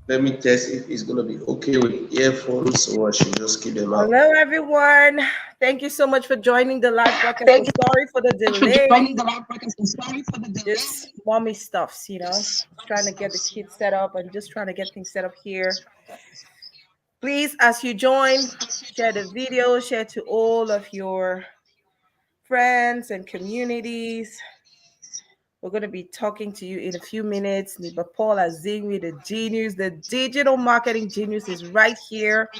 Let me test if it's gonna be okay with earphones, or I should just keep them out. Hello, everyone. Thank you so much for joining the live broadcast. Thank And you sorry for the so much for delay. joining the live broadcast. I'm sorry for the delay. Just mommy stuffs, trying to get the kids set up and just trying to get things set up here. Please, as you join, share the video, share to all of your friends and communities. We're going to be talking to you in a few minutes. Niba Paul AZINWI, the genius, the digital marketing genius, is right here.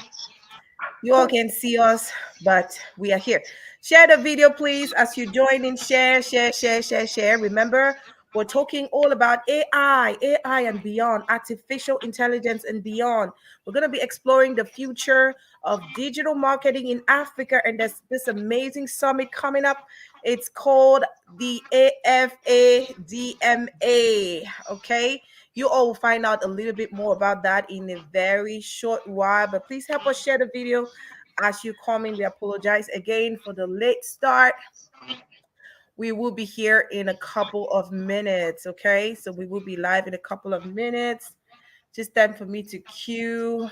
You all can see us, but we are here. Share the video, please, as you join in. Share. Remember, we're talking all about AI and beyond, artificial intelligence and beyond. We're going to be exploring the future of digital marketing in Africa, and there's this amazing summit coming up. It's called the AFADMA. Okay. You all will find out a little bit more about that in a very short while. But please help us share the video as you come in. We apologize again for the late start. We will be here in a couple of minutes. Okay, so we will be live in a couple of minutes. Just time for me to cue.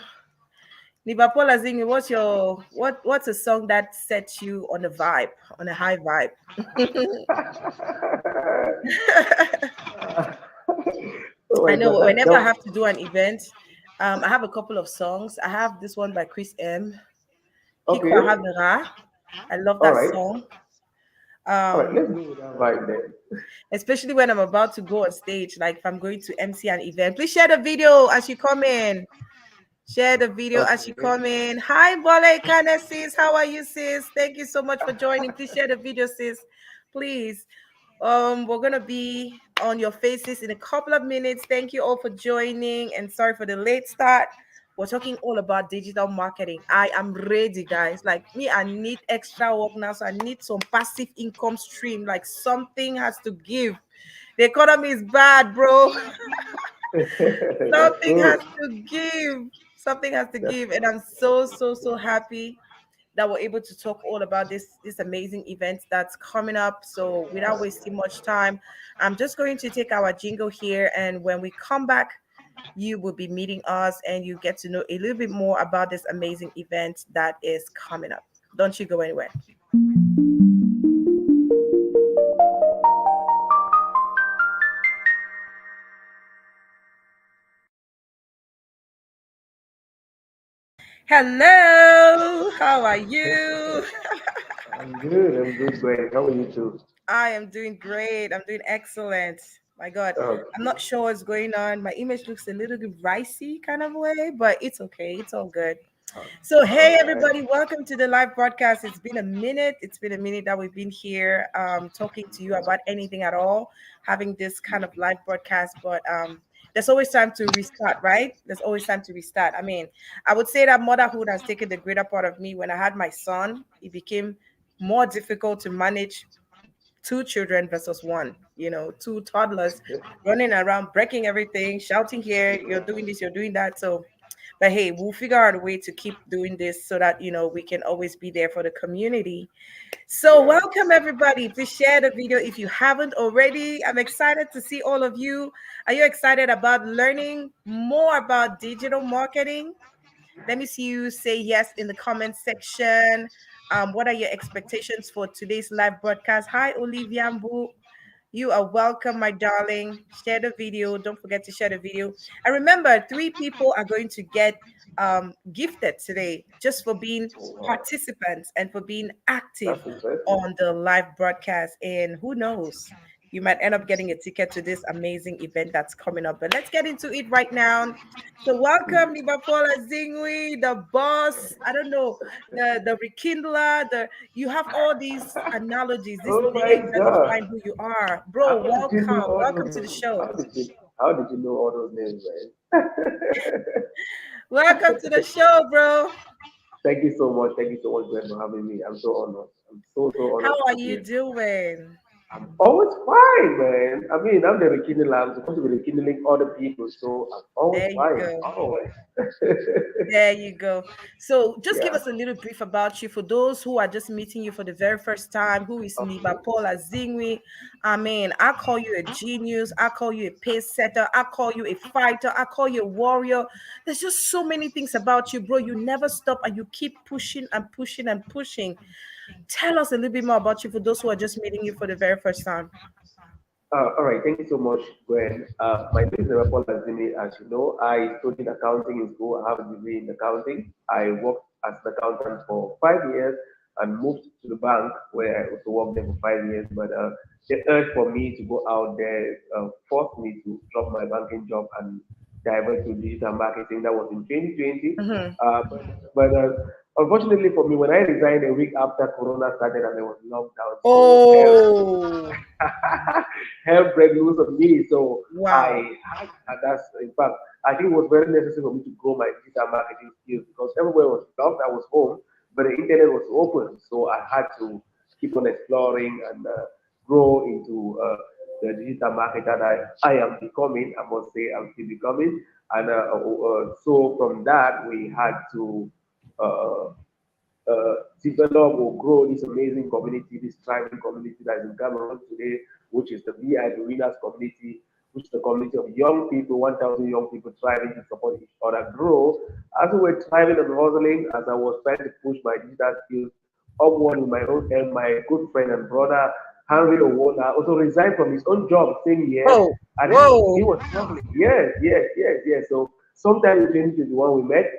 Liverpool Azimi, what's a song that sets you on a vibe, on a high vibe? Oh I my know God, whenever I have to do an event, I have a couple of songs. I have this one by Chris M. okay. Kikwa Havera. I love All that right. song. All right. Um, Let's go with that vibe then. Especially when I'm about to go on stage, like if I'm going to MC an event. Please share the video as you come in. Share the video as you Okay. come in. Hi, Bola Ikane, sis. How are you, sis? Thank you so much for joining. Please share the video, sis. Please. We're gonna be on your faces in a couple of minutes. Thank you all for joining, and sorry for the late start. We're talking all about digital marketing. I am ready, guys. Like me, I need extra work now, so I need some passive income stream. Like something has to give. The economy is bad, bro. That's Something true. has to give. Something has to That's give, and I'm so happy that we're able to talk all about this amazing event that's coming up. So without wasting much time, I'm just going to take our jingle here, and when we come back, you will be meeting us and you get to know a little bit more about this amazing event that is coming up. Don't you go anywhere. Hello, how are you? I'm good. I'm good, great. How are you too? I am doing great. I'm doing excellent. My God, I'm Okay. not sure what's going on. My image looks a little bit ricey kind of way, but it's okay. It's all good. So, All hey, right. everybody, welcome to the live broadcast. It's been a minute. It's been a minute that we've been here talking to you about anything at all, having this kind of live broadcast. But there's always time to restart, right? There's always time to restart. I mean, I would say that motherhood has taken the greater part of me. When I had my son, it became more difficult to manage two children versus one, two toddlers running around, breaking everything, shouting here, you're doing this, you're doing that. So, but hey, we'll figure out a way to keep doing this so that, we can always be there for the community. So, Yeah. welcome everybody. Please share the video if you haven't already. I'm excited to see all of you. Are you excited about learning more about digital marketing? Let me see you say yes in the comment section. What are your expectations for today's live broadcast? Hi, Olivia Mbu. You are welcome, my darling. Share the video. Don't forget to share the video. And remember, 3 people are going to get gifted today just for being Wow. participants and for being That's active interesting. on the live broadcast. And who knows, you might end up getting a ticket to this amazing event that's coming up. But let's get into it right now. So welcome, Liverpool Zingwi, the boss. I don't know, the rekindler. You have all these analogies, these Oh my names that God. define who you are, bro. How did you know Welcome, all welcome those to the names? show. How did you know all those names, man? Welcome to the show, bro. Thank you so much. Thank you so much, Glenn, for having me. I'm so honored. I'm so How honored to are be you here. doing? I'm always fine, man. I mean, I'm the rekindler. I'm supposed to be rekindling other people, so I'm always There you fine. go. Always. There you go. So just give Yeah. us a little brief about you for those who are just meeting you for the very first time. Who is Okay. NEBA Paul AZINWI? I mean, I call you a genius. I call you a pace setter. I call you a fighter. I call you a warrior. There's just so many things about you, bro. You never stop and you keep pushing and pushing and pushing. Tell us a little bit more about you for those who are just meeting you for the very first time. All right, thank you so much, Gwen. My name is Paul Azimi. As you know, I studied accounting in school. I have a degree in accounting. I worked as an accountant for 5 years and moved to the bank where I also worked there for 5 years. But the urge for me to go out there forced me to drop my banking job and divert to digital marketing. That was in 2020. Mhm. But unfortunately for me, when I resigned a week after Corona started and there was lockdown, so Oh, help break loose on me. So wow. I had, and that's in fact, I think it was very necessary for me to grow my digital marketing skills because everywhere was locked. I was home, but the internet was open, so I had to keep on exploring and grow into the digital marketer that I am becoming. I must say, I'm still becoming, and so from that we had to. Uh, Develop or grow this amazing community, this thriving community that is in Cameroon today, which is the VIP Winners community, which is the community of young people, 1,000 young people thriving to support each other grow. As we were thriving and hustling, as I was trying to push my digital skills upward in my own and my good friend and brother, Henri OWONA, also resigned from his own job same year, Oh, and he whoa. was struggling. Yes, yes, yes, yes. So sometime in 2021 we met,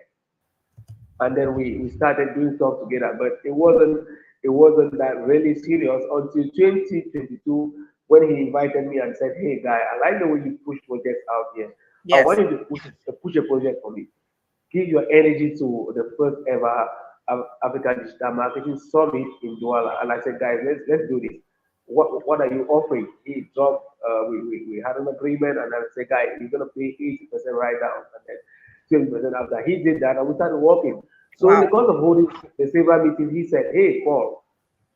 and then we started doing stuff together. But it wasn't that really serious until 2022 when he invited me and said, "Hey guy, I like the way you push projects out here. I Yes. want you to push a project for me. Give your energy to the first ever African Digital Marketing Summit in Douala." And I said, guys, let's do this. What are you offering? He dropped. We had an agreement, and I said, guy, you're gonna pay 80% right now, and then 20% after. He did that, and we started working. So in the Wow. course of holding the several meetings, he said, "Hey, Paul,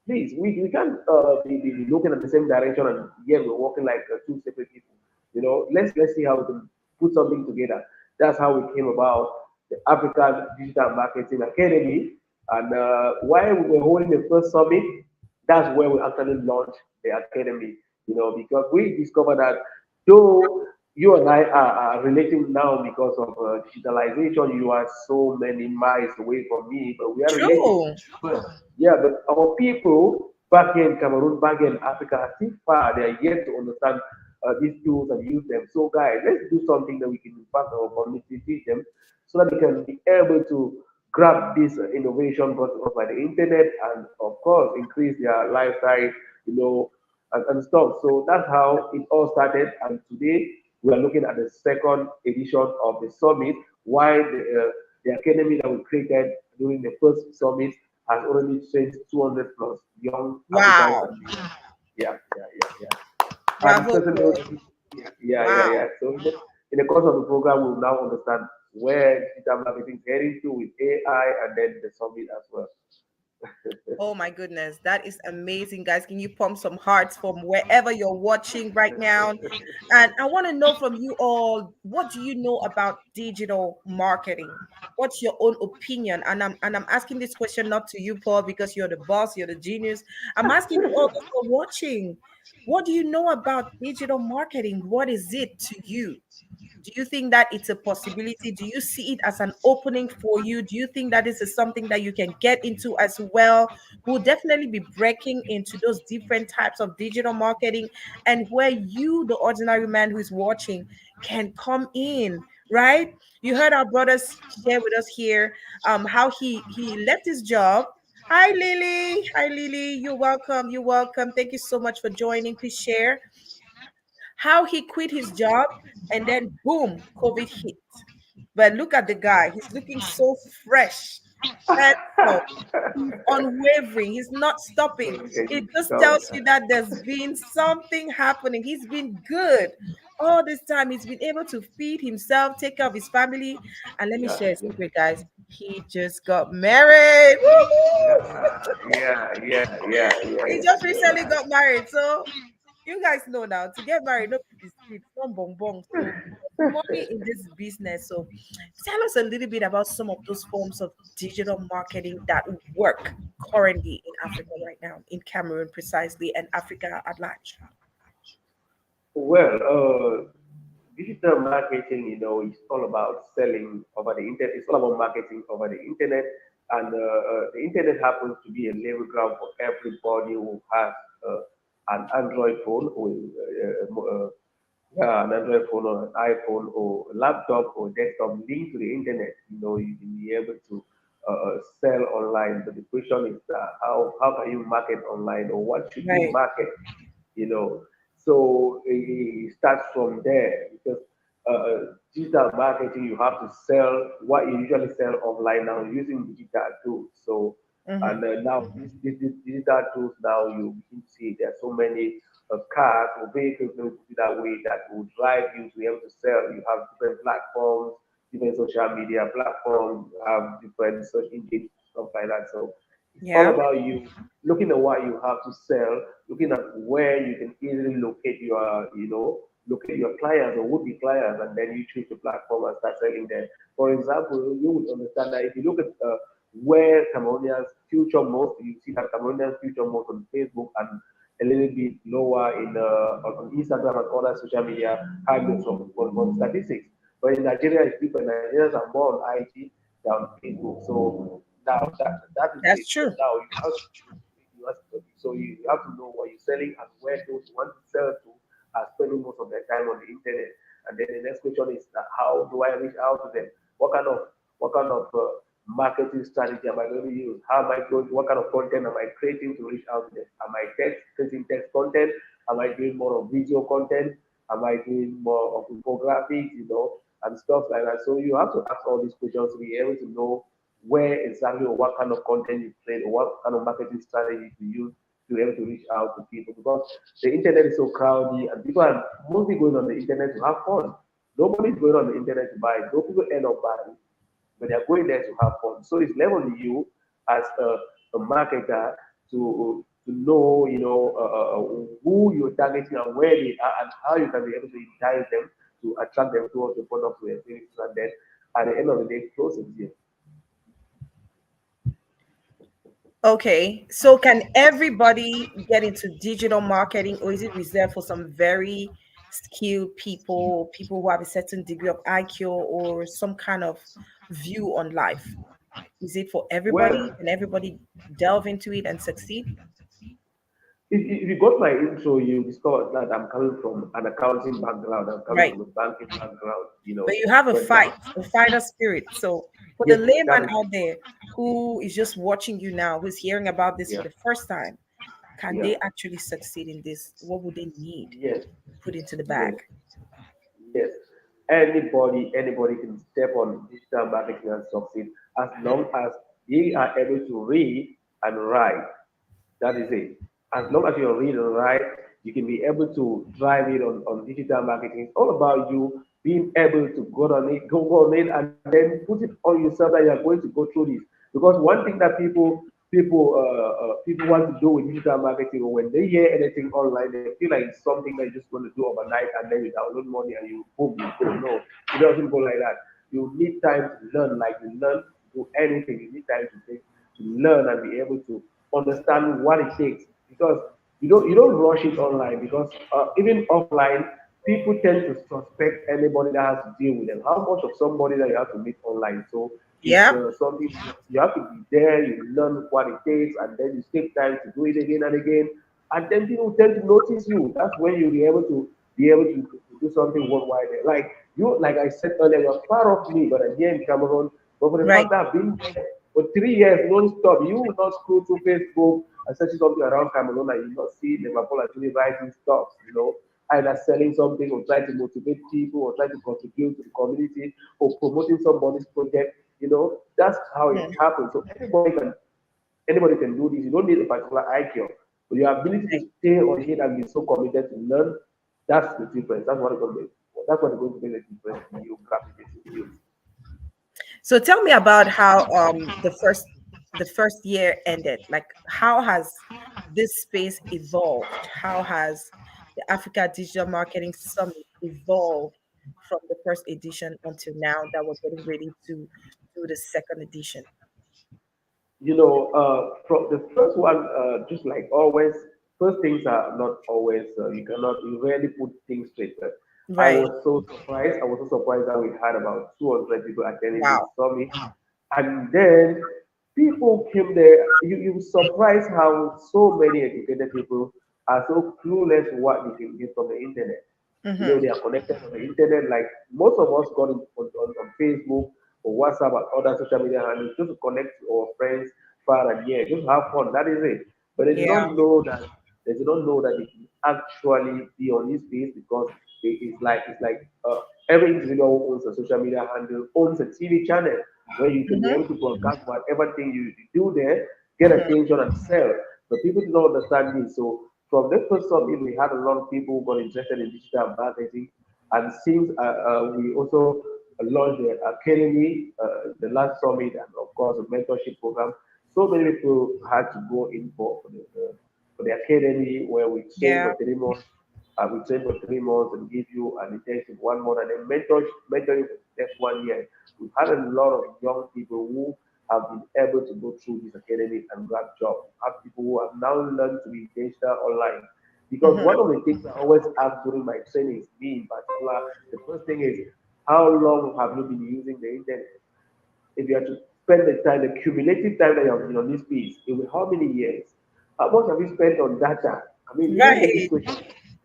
please, we can't be looking at the same direction, and yet we're working like two separate people. Let's see how we can put something together." That's how we came about the African Digital Marketing Academy. And while we were holding the first summit, that's where we actually launched the academy. Because we discovered that though you and I are relating now because of digitalization, you are so many miles away from me, but we are relating. True. But yeah, but our people back here in Cameroon, back here in Africa, are still far. They are yet to understand these tools and use them. So, guys, let's do something that we can impact our community, teach them, so that they can be able to grab this innovation brought to us by the internet and, of course, increase their lifestyle, and stuff. So that's how it all started. And today we are looking at the second edition of the summit. While the academy that we created during the first summit has already trained 200 plus young Africans Wow. and youth. Yeah, yeah, yeah, yeah. And Bravo, certainly, bro. yeah, yeah, yeah, Wow. yeah. So in the course of the program, we'll now understand where digital marketing is heading to with AI and then the summit as well. Oh my goodness, that is amazing, guys. Can you pump some hearts from wherever you're watching right now? And I want to know from you all, what do you know about digital marketing? What's your own opinion? And I'm asking this question not to you, Paul, because you're the boss, you're the genius. I'm asking you all those who are watching. What do you know about digital marketing? What is it to you? Do you think that it's a possibility? Do you see it as an opening for you? Do you think that this is something that you can get into as well? We'll definitely be breaking into those different types of digital marketing and where you, the ordinary man who is watching, can come in, right? You heard our brothers share with us here how he left his job. Hi Lily. Hi Lily. You're welcome. You're welcome. Thank you so much for joining. Please share how he quit his job and then boom, COVID hit. But look at the guy, he's looking so fresh, handsome, he's unwavering, he's not stopping. It just So, tells you that there's been something happening. He's been good all this time. He's been able to feed himself, take care of his family. And let me yeah, share a yeah. secret, guys. He just got married. Woo! Yeah. He just recently got married. So you guys know now to get married, no biscuits, no bonbon. So money in this business. So tell us a little bit about some of those forms of digital marketing that work currently in Africa right now, in Cameroon precisely, and Africa at large. Well, digital marketing, is all about selling over the internet. It's all about marketing over the internet, and the internet happens to be a level ground for everybody who has an Android phone or yeah, an Android phone or an iPhone or a laptop or desktop linked to the internet. You can be able to sell online. But the question is, how can you market online, or what should you Right. market? you know. So it starts from there because digital marketing, you have to sell what you usually sell offline now using digital tools. So Mm-hmm. and now these digital tools now you can see there are so many cars or vehicles, let me put it that way, that will drive you to be able to sell. You have different platforms, different social media platforms, you have different search engines, stuff like that. So it's all Yeah. about you looking at what you have to sell, looking at where you can easily locate your clients or would-be clients, and then you choose the platform and start selling them. For example, you would understand that if you look at where Cameroonians future most, you see that Cameroonians future most on Facebook and a little bit lower on Instagram and other social media handles on statistics. But in Nigeria, it's different. Nigerians are more on IG than Facebook. So now that is it. That's So true. now you have to know what you're selling and where those you want to sell to are spending most of their time on the internet. And then the next question is that how do I reach out to them? What kind of marketing strategy am I going to use? How am I going? What kind of content am I creating to reach out to them? Am I creating text content? Am I doing more of video content? Am I doing more of infographics? And stuff like that. So you have to ask all these questions to be able to know where exactly or what kind of content you create or what kind of marketing strategy to use to be able to reach out to people, because the internet is so crowded and people are mostly going on the internet to have fun. Nobody's going on the internet to buy. No people end up buying, but they're going there to have fun. So it's level on you as a marketer to know, who you're targeting and where they are and how you can be able to entice them to attract them towards the product or services, and then at the end of the day, close it here. Okay, so can everybody get into digital marketing, or is it reserved for some very skilled people, people who have a certain degree of IQ or some kind of view on life? Is it for everybody? Well, Can everybody delve into it and succeed? if you got my intro, you discover that I'm coming from an accounting background. I'm coming Right. from a banking background. But you have But now, a fighter spirit. So for the yes, that layman is, out there who is just watching you now, who's hearing about this for yeah, the first time, can yeah, they actually succeed in this? What would they need yes, to put into the yes. bag? Yes, anybody can step on digital marketing and succeed as long as they are able to read and write. That is it. As long as you read and write, you can be able to drive it on digital marketing. It's all about you being able to go on it, and then put it on yourself that you are going to go through this. Because one thing that people want to do with digital marketing, or when they hear anything online, they feel like it's something that you're just going to do overnight and then you download money and you boom, you go. No, it doesn't go like that. You need time to learn, like you learn to do anything. You need time to learn and be able to understand what it takes, because you don't rush it online, because even offline people tend to suspect anybody that has to deal with them. How much of somebody that you have to meet online? So it's Yeah. something you have to be there, you learn what it takes, and then you take time to do it again and again, and then people tend to notice you. That's when you'll be able to do something worldwide. Like you, like I said earlier, you're far off me, but I'm here in Cameroon. But for the Right. fact that I've been there for 3 years non-stop, you will not scroll through Facebook and search something around Cameroon and you will not see Liverpool actually writing stuff, either selling something or trying to motivate people or trying to contribute to the community or promoting somebody's project. That's how it Mhm. happens. So anybody can do this. You don't need a particular IQ, but your ability to Right. stay on it and be so committed to learn, that's the difference. That's what it's going to make. That's what is going to make the difference in you graphing skills. So tell me about how the first year ended. Like, how has this space evolved? How has the Africa Digital Marketing Summit evolved from the first edition until now that we're getting ready to do the second edition? From the first one, just like always, first things are not always, you rarely put things straight. But I Right. was so surprised. I was so surprised that we had about 200 people attending this Wow. summit. And then people came there. You were surprised how so many educated people are so clueless what they can get from the internet. Mm-hmm. They are connected on the internet. Like most of us got on Facebook or WhatsApp and other social media handles just to connect to our friends far and near, just have fun. That is it. But they do Yeah. not know that they can actually be on this space because it's like every individual who owns a social media handle owns a TV channel where you can be Mm-hmm. able to broadcast whatever thing you do there, get Mm-hmm. attention and sell. But people do not understand this. So from the first summit, we had a lot of people who got interested in digital marketing. And since we also launched the academy, the last summit, and of course, a mentorship program, so many people had to go in for the academy where we train Yeah. for 3 months. We train for 3 months and give you an intensive 1 month and then mentor you for the next 1 year. We've had a lot of young people who have been able to go through this academy and grab jobs. We have people who have now learned to be digital online. Because Mm-hmm. one of the things I always ask during my trainings, me in particular, the first thing is, how long have you been using the internet? If you are to spend the time, the cumulative time that you have been on this piece, it will how many years? How much have you spent on data? I mean, people hate this Right. question.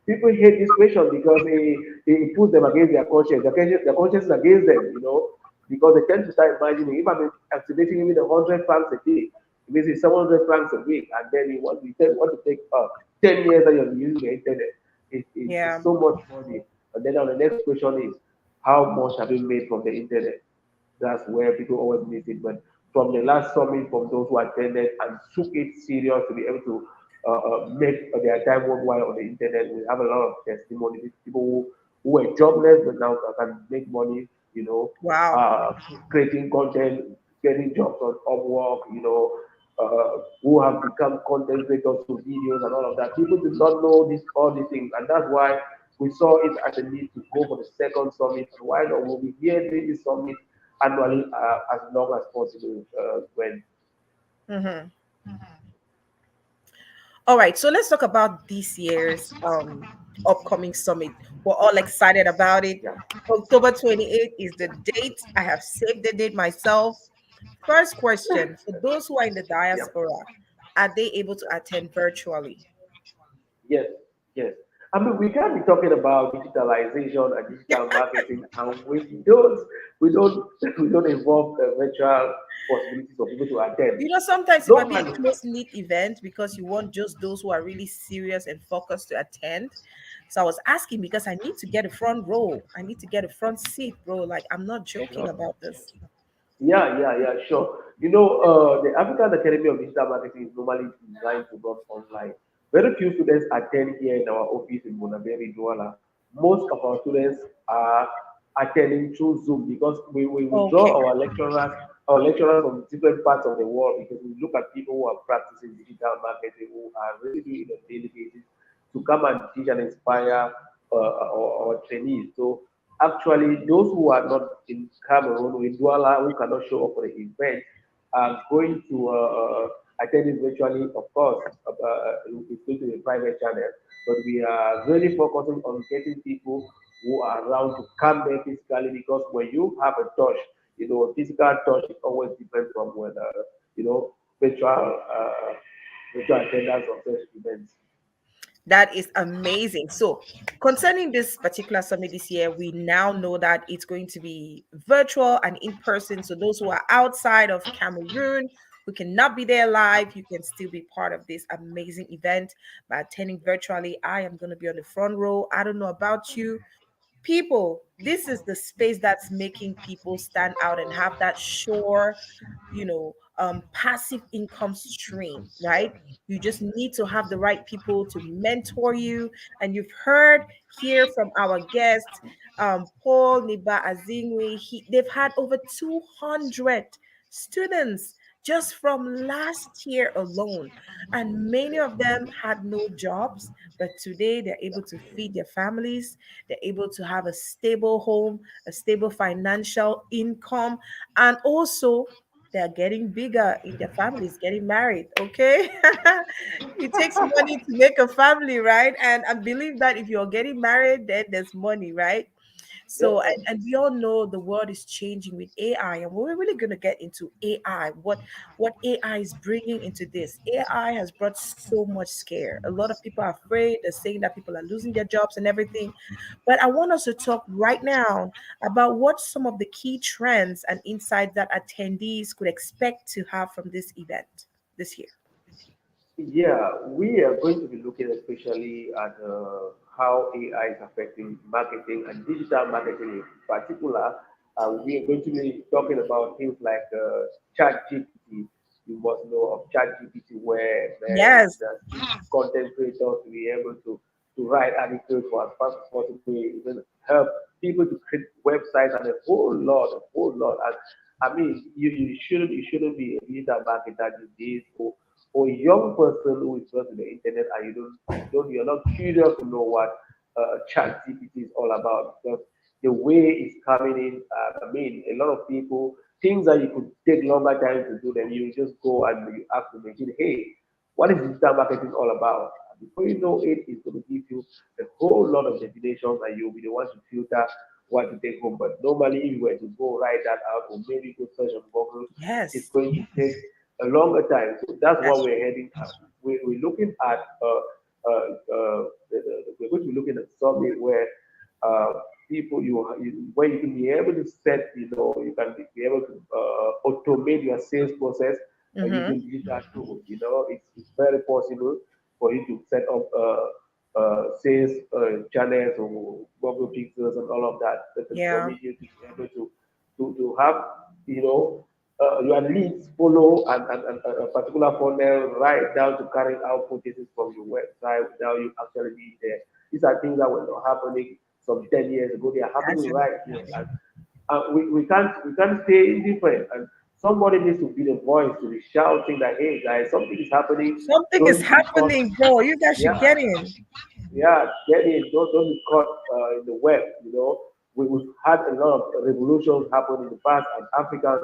People hate this question because it puts them against their conscience. Their conscience is against them, because they tend to start imagining if I'm activating even 100 francs a day, it means it's 700 francs a week, and then want to take 10 years that you're using the internet. It's Yeah. so much money. And then now the next question is, how much have you made from the internet? That's where people always miss it. But from the last summit, from those who attended and took it serious to be able to make their time worthwhile on the internet, we have a lot of testimonies. People who were jobless but now can make money, Wow. uh, creating content, getting jobs on Upwork, who have become content creators through videos and all of that. People do not know all these things, and that's why we saw it as a need to go for the second summit. And why not? We'll be here doing this summit annually as long as possible. When Mm-hmm. All right, so let's talk about this year's upcoming summit. We're all excited about it. yeah, October 28th is the date. I have saved the date myself. First question, for those who are in the yeah. diaspora, are they able to attend virtually? Yes, yes. I mean, we can't be talking about digitalization and digital marketing, and we don't involve the virtual possibilities for people to attend. Sometimes it might be a Normally, close knit event because you want just those who are really serious and focused to attend. So I was asking because I need to get a front row. I need to get a front seat, bro. Like, I'm not joking sure. about this. Yeah, sure. The African Academy of Digital Marketing is normally designed to run online. Very few students attend here in our office in Bonaberi, Douala. Most of our students are attending through Zoom because we draw Okay. our lecturers from different parts of the world because we look at people who are practicing digital marketing, who are really doing it on a daily basis to come and teach and inspire our trainees. So actually, those who are not in Cameroon or in Douala who cannot show up for the event are going to attend it virtually. Of course, it's going to be a private channel, but we are really focusing on getting people who are around to come there physically because when you have a touch, a physical touch is always different from when virtual virtual attendance of such events. That is amazing. So, concerning this particular summit this year, we now know that it's going to be virtual and in person. So, those who are outside of Cameroon, who cannot be there live, you can still be part of this amazing event by attending virtually. I am going to be on the front row. I don't know about you. People, this is the space that's making people stand out and have that sure, passive income stream, right? You just need to have the right people to mentor you. And you've heard here from our guest, Paul Niba Azinwi, they've had over 200 students just from last year alone. And many of them had no jobs, but today they're able to feed their families. They're able to have a stable home, a stable financial income, and also they're getting bigger in their families, getting married. Okay. It takes money to make a family, right? And I believe that if you're getting married, then there's money, right? So, Yeah. and we all know the world is changing with AI, and we're really going to get into AI. What AI is bringing into this? AI has brought so much scare. A lot of people are afraid. They're saying that people are losing their jobs and everything. But I want us to talk right now about what some of the key trends and insights that attendees could expect to have from this event this year. Yeah, we are going to be looking especially at how AI is affecting marketing and digital marketing in particular. We are going to be talking about things like Chat GPT. You must know of Chat GPT, where it Yes. content creators to be able to write articles for as fast as possible, even help people to create websites and a whole lot. And I mean, you shouldn't be a digital marketer these days, or a young person who is just on the internet and you're not curious to know what chat GPT is all about, because the way it's coming in, I mean, a lot of people, things that you could take longer time to do, then you just go and you ask the machine, hey, what is digital marketing all about? And before you know it, it's going to give you a whole lot of definitions and you'll be the one to filter what to take home. But normally, if you were to go write that out or maybe go search on Google, it's Yes. going to take a longer time. So that's what That's we're heading at. We're looking at we're going to be looking at something where uh, people where you can be able to set, you can be able to automate your sales process true. using digital tools. It's very possible for you to set up sales channels or Google Pixels and all of that that can Yeah. permit you to be able to have, you know, your leads follow and a particular funnel right down to carrying out purchases from your website without you actually being there. These are things that were not happening some 10 years ago. They are happening Actually. right here. And we can't stay indifferent. And somebody needs to be the voice to be shouting that, hey guys, something is happening. Something is Don't be caught. happening, bro. You guys should Yeah, get in. yeah, get in. Don't be caught in the web. We've had a lot of revolutions happen in the past, and Africans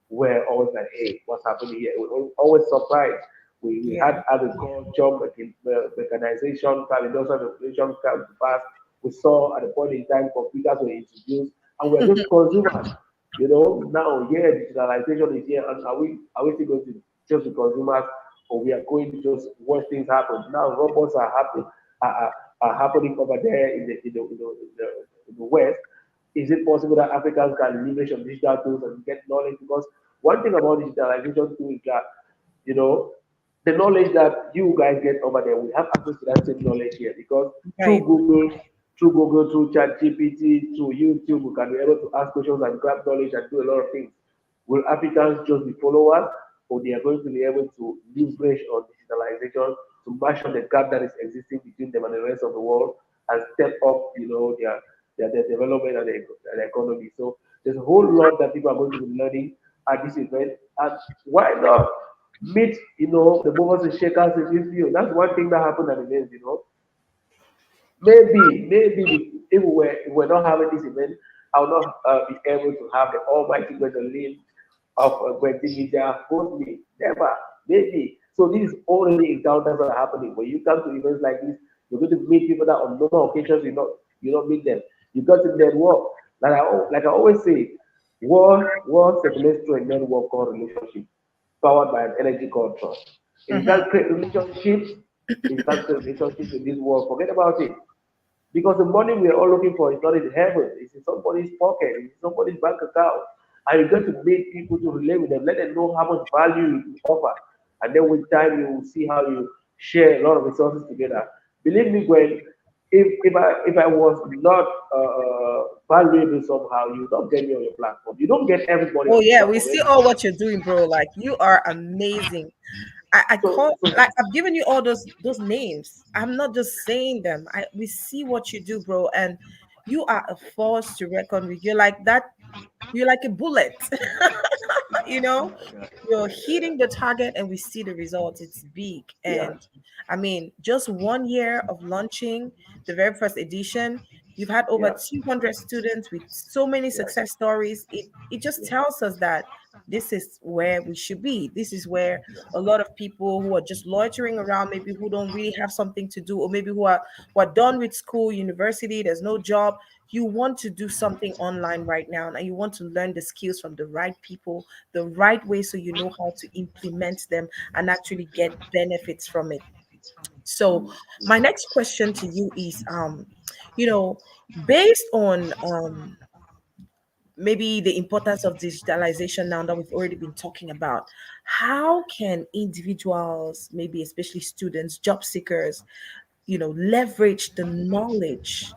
were always like, "Hey, what's happening here?" We were always surprised. We Yeah. had agriculture, mechanization, industrial revolution come to pass. We saw at the point in time computers were introduced, and we're just consumers. Now, yeah, digitalization is here, and are we still going to just be consumers, or we are going to just watch things happen? Now, robots are happening over there in the West. Is it possible that Africans can leverage on digital tools and get knowledge? Because one thing about digitalization too is that, you know, the knowledge that you guys get over there, we have access to that same knowledge here, because through Right. Google, through Chat GPT, through YouTube, we can be able to ask questions and grab knowledge and do a lot of things. Will Africans just be followers, or they are going to be able to leverage on digitalization to match on the gap that is existing between them and the rest of the world and step up, their development and the economy? So there's a whole lot that people are going to be learning at this event, and why not meet, the movers and shakers in this field? That's one thing that happened at events. Maybe if we're not having this event, I will not be able to have the almighty Gwendolyn of Gwendy Media host me. Never. Maybe. So these already encounters are happening. When you come to events like this, you're going to meet people that on normal occasions you don't meet them. You got to network. Like I always say, war circulates through a network called relationship, powered by an energy called trust. If you Mm-hmm. can't create relationships, if you can't create relationships in this world, forget about it. Because the money we're all looking for is not in heaven, it's in somebody's pocket, it's in somebody's bank account. And you got to make people to relate with them, let them know how much value you offer. And then with time, you will see how you share a lot of resources together. Believe me, Gwen, if I was not valuable somehow, you don't get me on your platform. You don't get everybody Oh on the yeah, we platform. see all what you're doing, bro. Like you are amazing. I So, call, like I've given you all those names. I'm not just saying them. We see what you do, bro, and you are a force to reckon with. You're like that. You're like a bullet. you know, you're hitting the target, and we see the results. It's big, yeah, and I mean, just 1 year of launching the very first edition. You've had over yeah, 200 students with so many yeah, success stories. It just yeah, tells us that this is where we should be. This is where a lot of people who are just loitering around, maybe who don't really have something to do, or maybe who are done with school, university, there's no job. You want to do something online right now, and you want to learn the skills from the right people, the right way, so you know how to implement them and actually get benefits from it. So my next question to you is you know based on maybe the importance of digitalization now that we've already been talking about, how can individuals, maybe especially students, job seekers, leverage the knowledge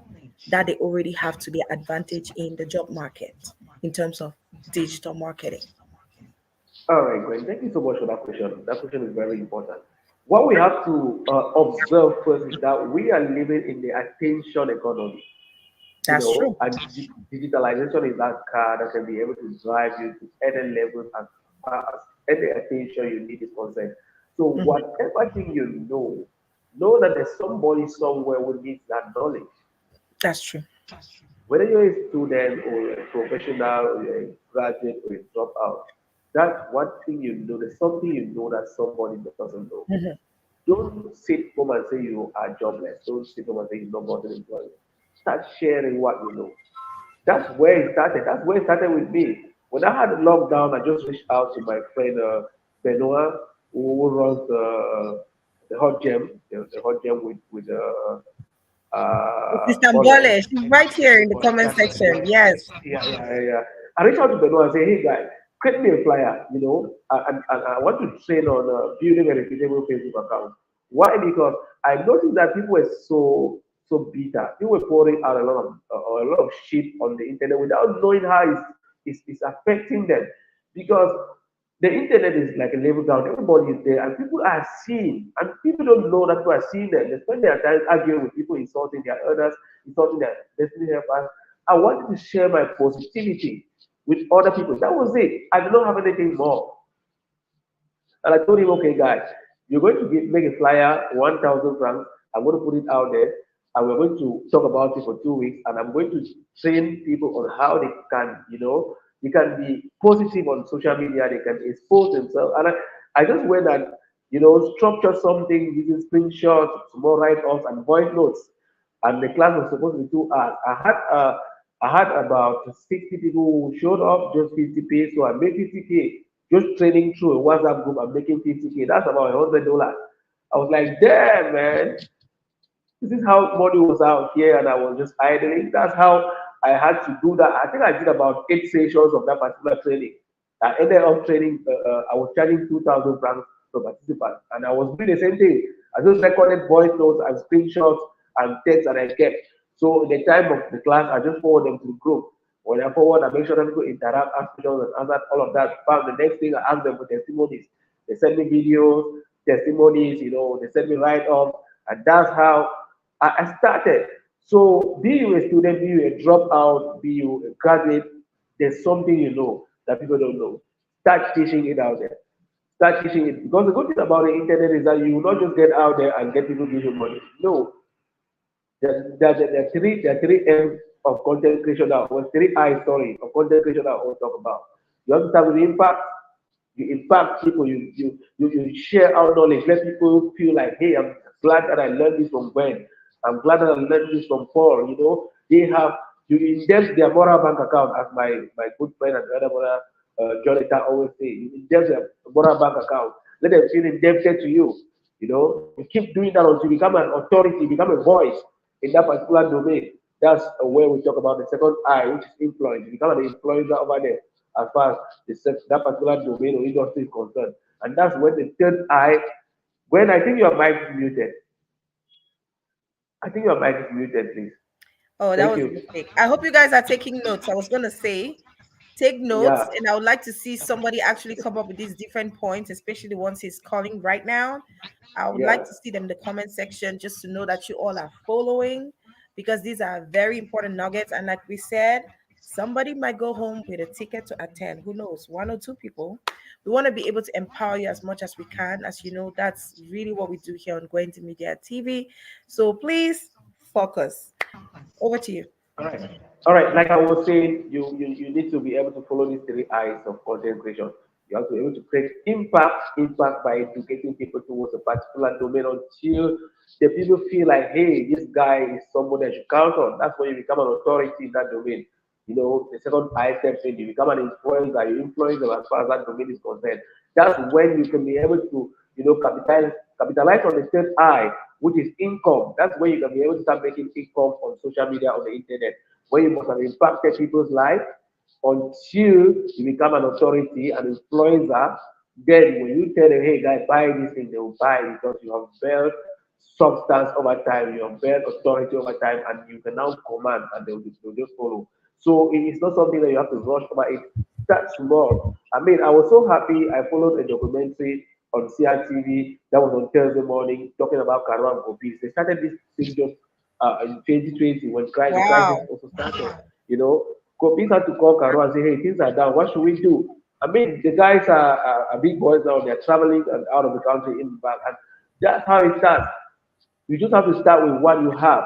that they already have to their advantage in the job market in terms of digital marketing? All right, Gwen, thank you so much for that question. That question is very important. What we have to observe first is that we are living in the attention economy, That's true. and digitalization is that car that can be able to drive you to any level as far as any attention you need is concerned. So, Mhm. whatever thing know that there's somebody somewhere who needs that knowledge. That's true. Whether you're a student or a professional or you're a graduate or a dropout, that's one thing there's something that somebody doesn't know. Mhm. Don't sit home and say you are jobless. Don't sit home and say you're not gotten employment. Start sharing what you know. That's where it started. That's where it started with me. When I had a lockdown, I just reached out to my friend Benoit, who runs the hot gem, the hot gem with Sister all of Mbole, she's right here in the comment section. Yes. yeah. I reached out to Benoit and say, hey guys, create me a flyer, and I want to train on building a reputable Facebook account. Why? Because I noticed that people were so bitter. People were pouring out a lot of shit on the internet without knowing how it's affecting them. Because the internet is like a level ground. Everybody is there, and people are seeing, and people don't know that people are seeing them. They spend their time arguing with people, insulting their others, insulting their destiny helpers. I wanted to share my positivity with other people. That was it. I did not have anything more. And I told him, okay, guys, you're going to make a flyer, 1,000 francs. I'm going to put it out there, and we're going to talk about it for 2 weeks. And I'm going to train people on how they can be positive on social media. They can expose themselves. And I just went and, structure something using screenshots, small write-offs, and voice notes. And the class was supposed to be 2 hours. I had about 60 people who showed up, just 50K. So I made 50K just training through a WhatsApp group. I'm making 50K. That's about $100. I was like, damn, man, this is how money was out here, and I was just idling. That's how I had to do that. I think I did about 8 sessions of that particular training. I ended up training. I was charging 2,000 francs per participant, and I was doing the same thing. I just recorded voice notes and screenshots and text that I kept. So in the time of the class, I just forward them to the group. When I forward, I make sure that people interact, ask questions, and answer all of that. But the next thing, I ask them for testimonies. They send me videos, testimonies. They send me write-ups, and that's how I started. So be you a student, be you a dropout, be you a graduate, there's something that people don't know. Start teaching it out there. Start teaching it. Because the good thing about the internet is that you will not just get out there and get people to give you money. No. There are three M's of content creation that was three I story of content creation that I want to talk about. You have to start with impact. You impact people. You share our knowledge. Let people feel like, hey, I'm glad that I learned this from Gwen. I'm glad that I learned this from Paul. They have you index their moral bank account, as my good friend and other brother Jonathan always say. You index their moral bank account. Let them feel indebted to you. You keep doing that until you become an authority, become a voice in that particular domain. That's where we talk about the second I, which is influence. You become an influencer over there as far as that particular domain or industry is concerned. And that's when the third I, when I think your mic is muted. I think your mic is muted, please. Oh, that Thank was a you. mistake. I hope you guys are taking notes. I was gonna say take notes, Yeah, and I would like to see somebody actually come up with these different points, especially the ones he's calling right now. I would like yeah. to see them in the comment section just to know that you all are following, because these are very important nuggets. And like we said, somebody might go home with a ticket to attend. Who knows? One or two people. We want to be able to empower you as much as we can. As you know, that's really what we do here on Going to Media TV. So please focus. Over to you. All right. All right. Like I was saying, you need to be able to follow these three eyes of content creation. You have to be able to create impact by educating people towards a particular domain until the people feel like, hey, this guy is somebody I should count on. That's when you become an authority in that domain. You know, the second I step in, you become an influencer, you influence them as far as that domain is concerned. That's when you can be able to, capitalize on the third eye, which is income. That's when you can be able to start making income on social media, on the internet, where you must have impacted people's life until you become an authority, an influencer. Then when you tell them, hey guys, buy this thing, they will buy it because you have built substance over time, you have built authority over time, and you can now command and they'll just follow. So it is not something that you have to rush over. It starts small. I mean, I was so happy. I followed a documentary on CRTV that was on Thursday morning talking about Cameroon copies. They started this thing just in 2020 when the crisis Wow. also started. You know, copies had to call Cameroon and say, hey, things are down. What should we do? I mean, the guys are big boys now. They're traveling and out of the country in back, and that's how it starts. You just have to start with what you have.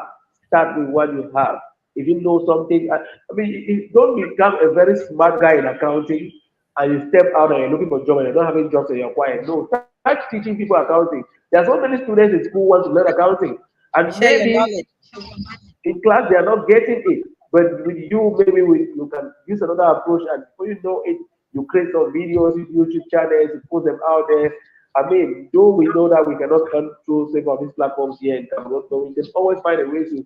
Start with what you have. If you know something, I mean, don't become a very smart guy in accounting and you step out and you're looking for a job and you're not having jobs and you're quiet. No, start teaching people accounting. There are so many students in school who want to learn accounting, and Share your maybe knowledge. in class they are not getting it. But with you, maybe you can use another approach, and before you know it, you create some videos, YouTube channels, you put them out there. I mean, though we know that we cannot earn through some of these platforms here in Cameroon, but we can always find a way to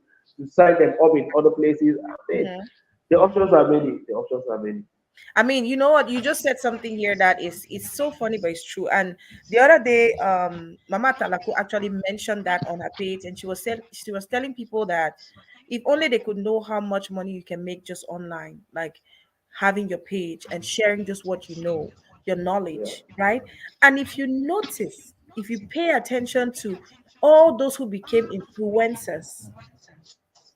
sign them up in other places. I mean, Mhm. the options are many. The options are many. I mean, you know what? You just said something here that is it's so funny, but it's true. And the other day, Mama Talaku actually mentioned that on her page, and she was telling people that if only they could know how much money you can make just online, like having your page and sharing just what you know, your Yeah, knowledge, right? And if you notice, if you pay attention to all those who became influencers,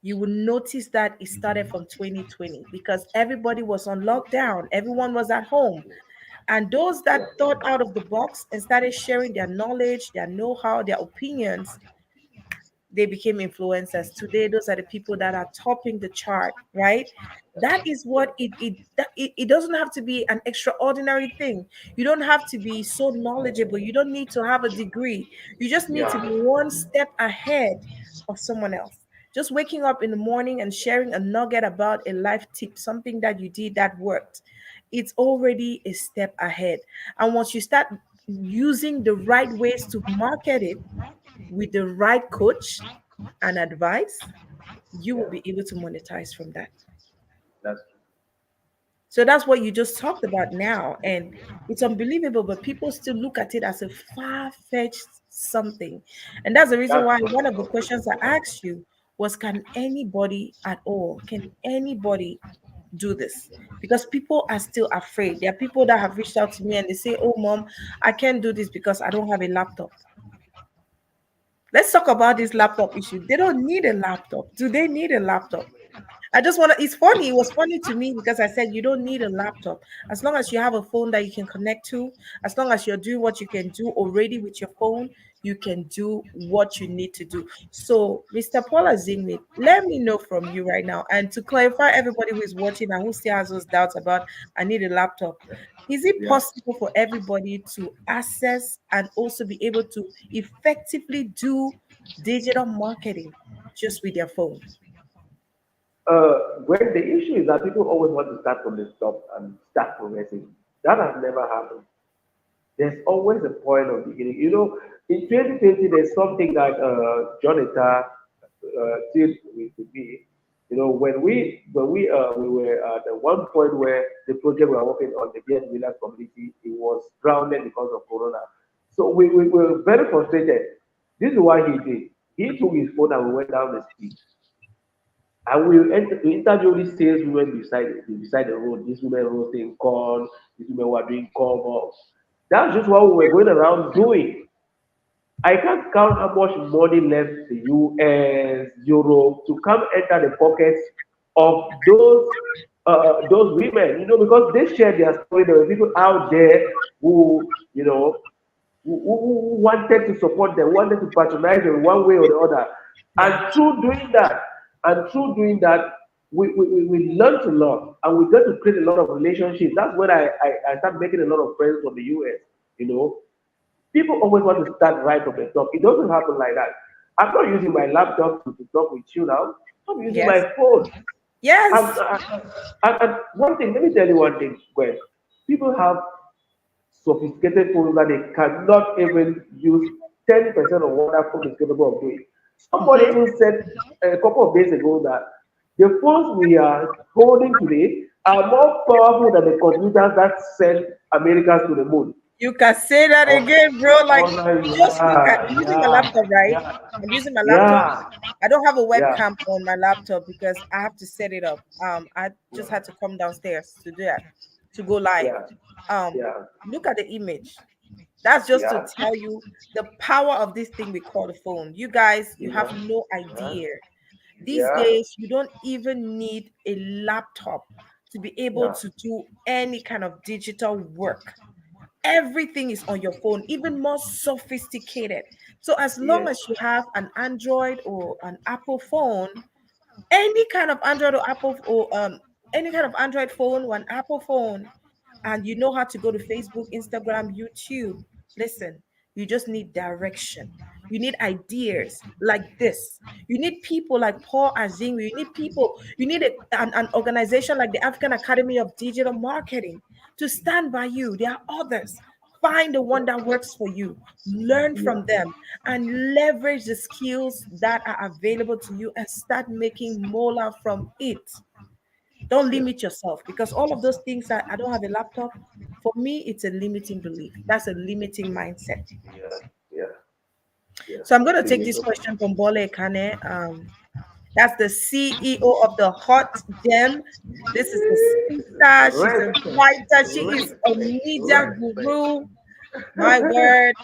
you will notice that it started from 2020 because everybody was on lockdown, everyone was at home. And those that yeah, thought out of the box and started sharing their knowledge, their know how, their opinions, they became influencers. Today, those are the people that are topping the chart, right? That is yeah, what it doesn't have to be an extraordinary thing. You don't have to be so knowledgeable. You don't need to have a degree. You just need to be yeah, one step ahead of someone else. Just waking up in the morning and sharing a nugget about a life tip, something that you did that worked. It's already a step ahead. And once you start using the right ways to market it, with the right coach and advice, you will yeah. be able to monetize from that. That's So that's what you just talked about now. And it's unbelievable, but people still look at it as a far fetched something. And that's the reason why that's one of the questions I asked you was, can anybody at all, can anybody do this? Because people are still afraid. There are people that have reached out to me and they say, oh, mom, I can't do this because I don't have a laptop. Let's talk about this laptop issue. They don't need a laptop. Do they need a laptop? I just want to, it's funny. It was funny to me because I said you don't need a laptop. As long as you have a phone that you can connect to, as long as you're doing what you can do already with your phone, you can do what you need to do. So, Mr. Paula Zinwi, let me know from you right now. And to clarify, everybody who is watching and who still has those doubts about I need a laptop, is it yeah. possible for everybody to access and also be able to effectively do digital marketing just with their phone? When the issue is that people always want to start from the top and start progressing. That has never happened. There's always a point of beginning. You know, in 2020, there's something that Jonathan did with me. You know, when we were at the one point where the project we were working on the BS Village community, it was grounded because of Corona. So we were very frustrated. This is what he did. He took his phone and we went down the street. And we interview these sales women beside the road. These women roasting corn. These women were doing corn balls. That's just what we were going around doing. I can't count how much money left the US, Europe to come enter the pockets of those women, because they shared their story. There were people out there who, who wanted to support them, wanted to patronize them one way or the other. Yeah. And through doing that, we learned a lot and we got to create a lot of relationships. That's when I started making a lot of friends from the US, you know. People always want to start right from the top. It doesn't happen like that. I'm not using my laptop to talk with you now. I'm using Yes. my phone. Yes. And one thing, let me tell you one thing, Gwen. People have sophisticated phones that they cannot even use 10% of what that phone is capable of doing. Somebody Mm-hmm. even said a couple of days ago that the phones we are holding today are more powerful than the computers that sent Americans to the moon. You can say that Oh, again, bro. Like, oh no, just look at. I'm using my laptop, right? yeah, I'm using my laptop. yeah, I don't have a yeah, webcam on my laptop because I have to set it up. I yeah, just had to come downstairs to do that, to go live. yeah, Um, yeah, Look at the image. That's just to yeah, tell you the power of this thing we call the phone. You guys, you have yeah, no yeah, idea. These yeah, days, you don't even need a laptop to be able yeah, to do any kind of digital work. Everything is on your phone, even more sophisticated. So as long yes, as you have an Android or an Apple phone, any kind of Android or Apple or any kind of Android phone or an Apple phone, and you know how to go to Facebook, Instagram, YouTube. Listen, you just need direction. You need ideas like this. You need people like Paul Azingwi. You need people. You need an organization like the African Academy of Digital Marketing to stand by you. There are others. Find the one that works for you. Learn yeah, from them and leverage the skills that are available to you and start making mola from it. Don't yeah, limit yourself because all of those things that I don't have a laptop, for me, it's a limiting belief. That's a limiting mindset. yeah, yeah, yeah. So I'm going to take this Limit. question from Bole Kane. That's the CEO of the Hot Gem. This is the sister. She's a Respect, fighter. She is a respect, media respect. guru. My word.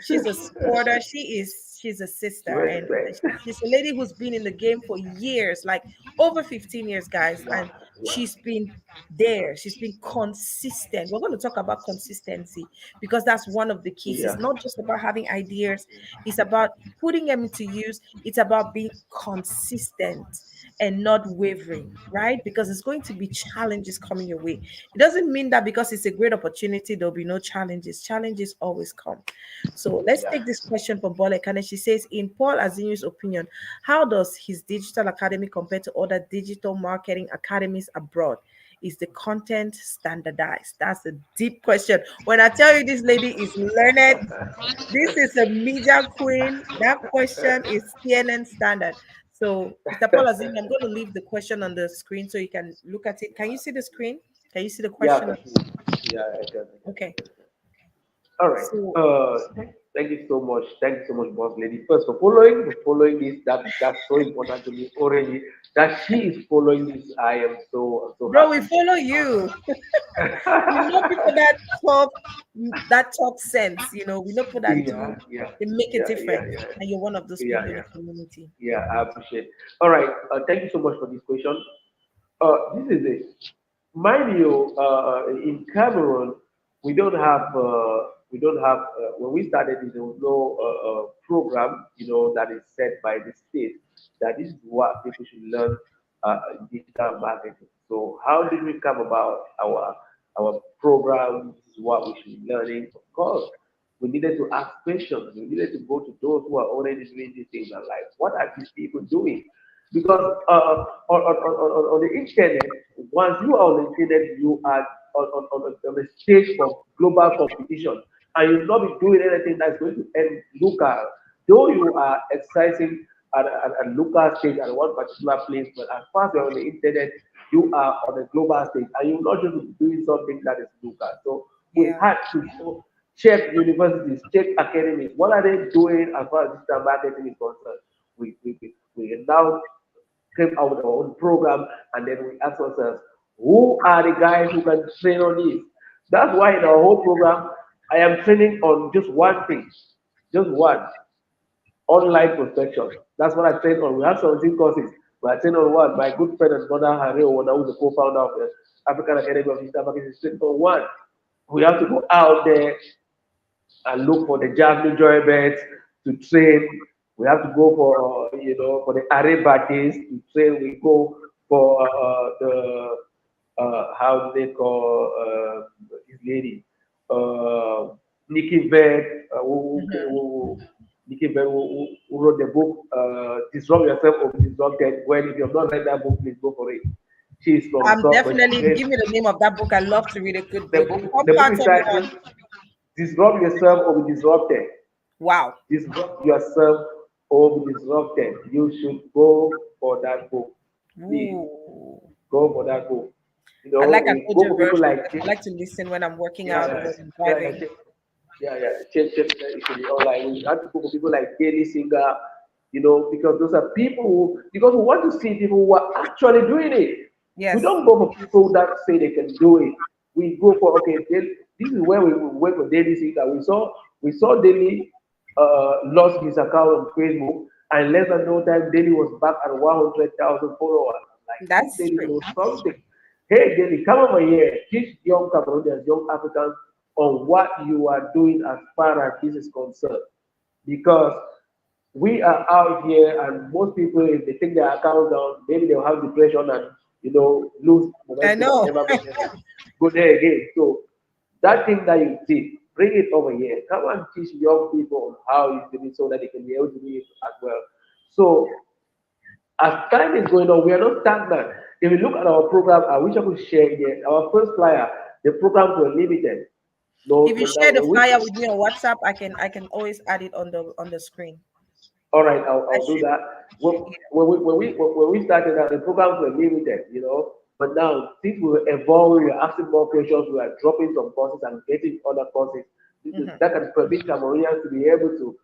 She's a supporter. She's a sister, and Respect. she's a lady who's been in the game for years, like over 15 years, guys, Yeah, and yeah, she's been there. She's been consistent. We're going to talk about consistency because that's one of the keys. It's yeah, not just about having ideas, it's about putting them into use. It's about being consistent and not wavering, right? Because it's going to be challenges coming your way. It doesn't mean that because it's a great opportunity, there'll be no challenges. Challenges always come. So let's yeah. take this question from Bola Kane. She says, in Paul Azinu's opinion, how does his digital academy compare to other digital marketing academies abroad? Is the content standardized? That's a deep question. When I tell you this lady is learned, this is a media queen. That question is CNN standard. So, Mr. Paul Azim, I'm going to leave the question on the screen so you can look at it. Can you see the screen? Can you see the Yeah, question? yeah, I can. Okay. All right. So, Thank you so much. Thank you so much, boss lady. First for following this. That's so important to me already. That she is following this. I'm so bro, we happy. follow you. We know people that talk sense. We know people that Yeah, do yeah, they make a yeah, yeah, difference, yeah, and you're one of those yeah, people in yeah, the community. yeah. I appreciate. All right. Thank you so much for this question. This is it. Mind you, in Cameroon, we don't have when we started this, there was no program, that is set by the state that this is what people should learn digital marketing. So how did we come about our program? This is what we should be learning. Of course, we needed to ask questions. We needed to go to those who are already doing these things in life. What are these people doing? Because on the internet, once you are on the internet, you are on the stage for global competition, and you'll not be doing anything that's going to end local. Though you are exercising at local stage at one particular place, but as far as you're on the internet, you are on a global stage, and you're not just doing something that is local. So we Yeah. had to check universities, check academies. What are they doing as far as digital marketing is concerned? We now came out with our own program, and then we asked ourselves, who are the guys who can train on this? That's why in our whole program, I am training on just one thing, just one online protection. That's what I train on. We have 17 courses, but I train on one. My good friend and brother Henri, OWONA, who's the co-founder of the African Academy of Digital Marketing, is training on one. We have to go out there and look for the javelin joy bets to train. We have to go for for the array battles to train. We go for the how do they call his lady, Nikki Beck, Nikki Beck, who wrote the book Disrupt Yourself or Be Disrupted. Well, if you have not read that book, please go for it. She's from I'm South, definitely give me the name of that book. I love to read a good the book. book, What the book part is of it titled Disrupt Yourself or Be Disrupted. Wow. Disrupt yourself or be disrupted. You should go for that book. Please Ooh. go for that book. I like an We go audio for people version. like I like to listen when I'm working out or yeah, when I'm yeah, driving. it should be online. We have to go for people like Daily Singer, because those are people because we want to see people who are actually doing it. We Yes. don't go for people that say they can do it. We go for this is where we went for Daily Singer. We saw Daily lost his account on Facebook, and less than no time, Daily was back at 100,000 followers. Like this That's Daily true. knows something. Hey, Daily, come over here. Teach young Cameroonians, young Africans on what you are doing as far as this is concerned. Because we are out here, and most people, if they take their account down, maybe they'll have depression and lose I momentum and know. never go there again. So that thing that you did, bring it over here. Come and teach young people on how you do it so that they can be able to do it as well. So as time is going on, we are not stagnant. If you look at our program, I wish I could share here. Our first flyer, the programs were limited. No, If you no, share the we, flyer with me on WhatsApp, I can always add it on the screen. all right, I I'll do should. that. When we started out, the programs were limited, But now, since we were evolving, we are asking more questions, we are dropping some courses and getting other courses. Mhm. That can permit Cameroonians to be able to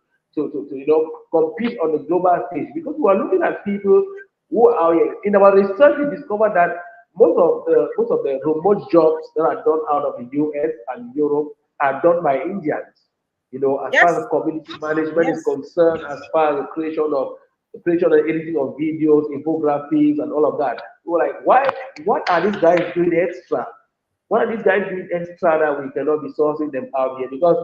compete on the global stage. Because we are looking at people who are here. In our research, we discovered that most of the remote jobs that are done out of the US and Europe are done by Indians. As far as Yes. community management is Yes. concerned, as far as the creation and editing of videos, infographics, and all of that. We were like, why? What are these guys doing extra? What are these guys doing extra that we cannot be sourcing them out here? Because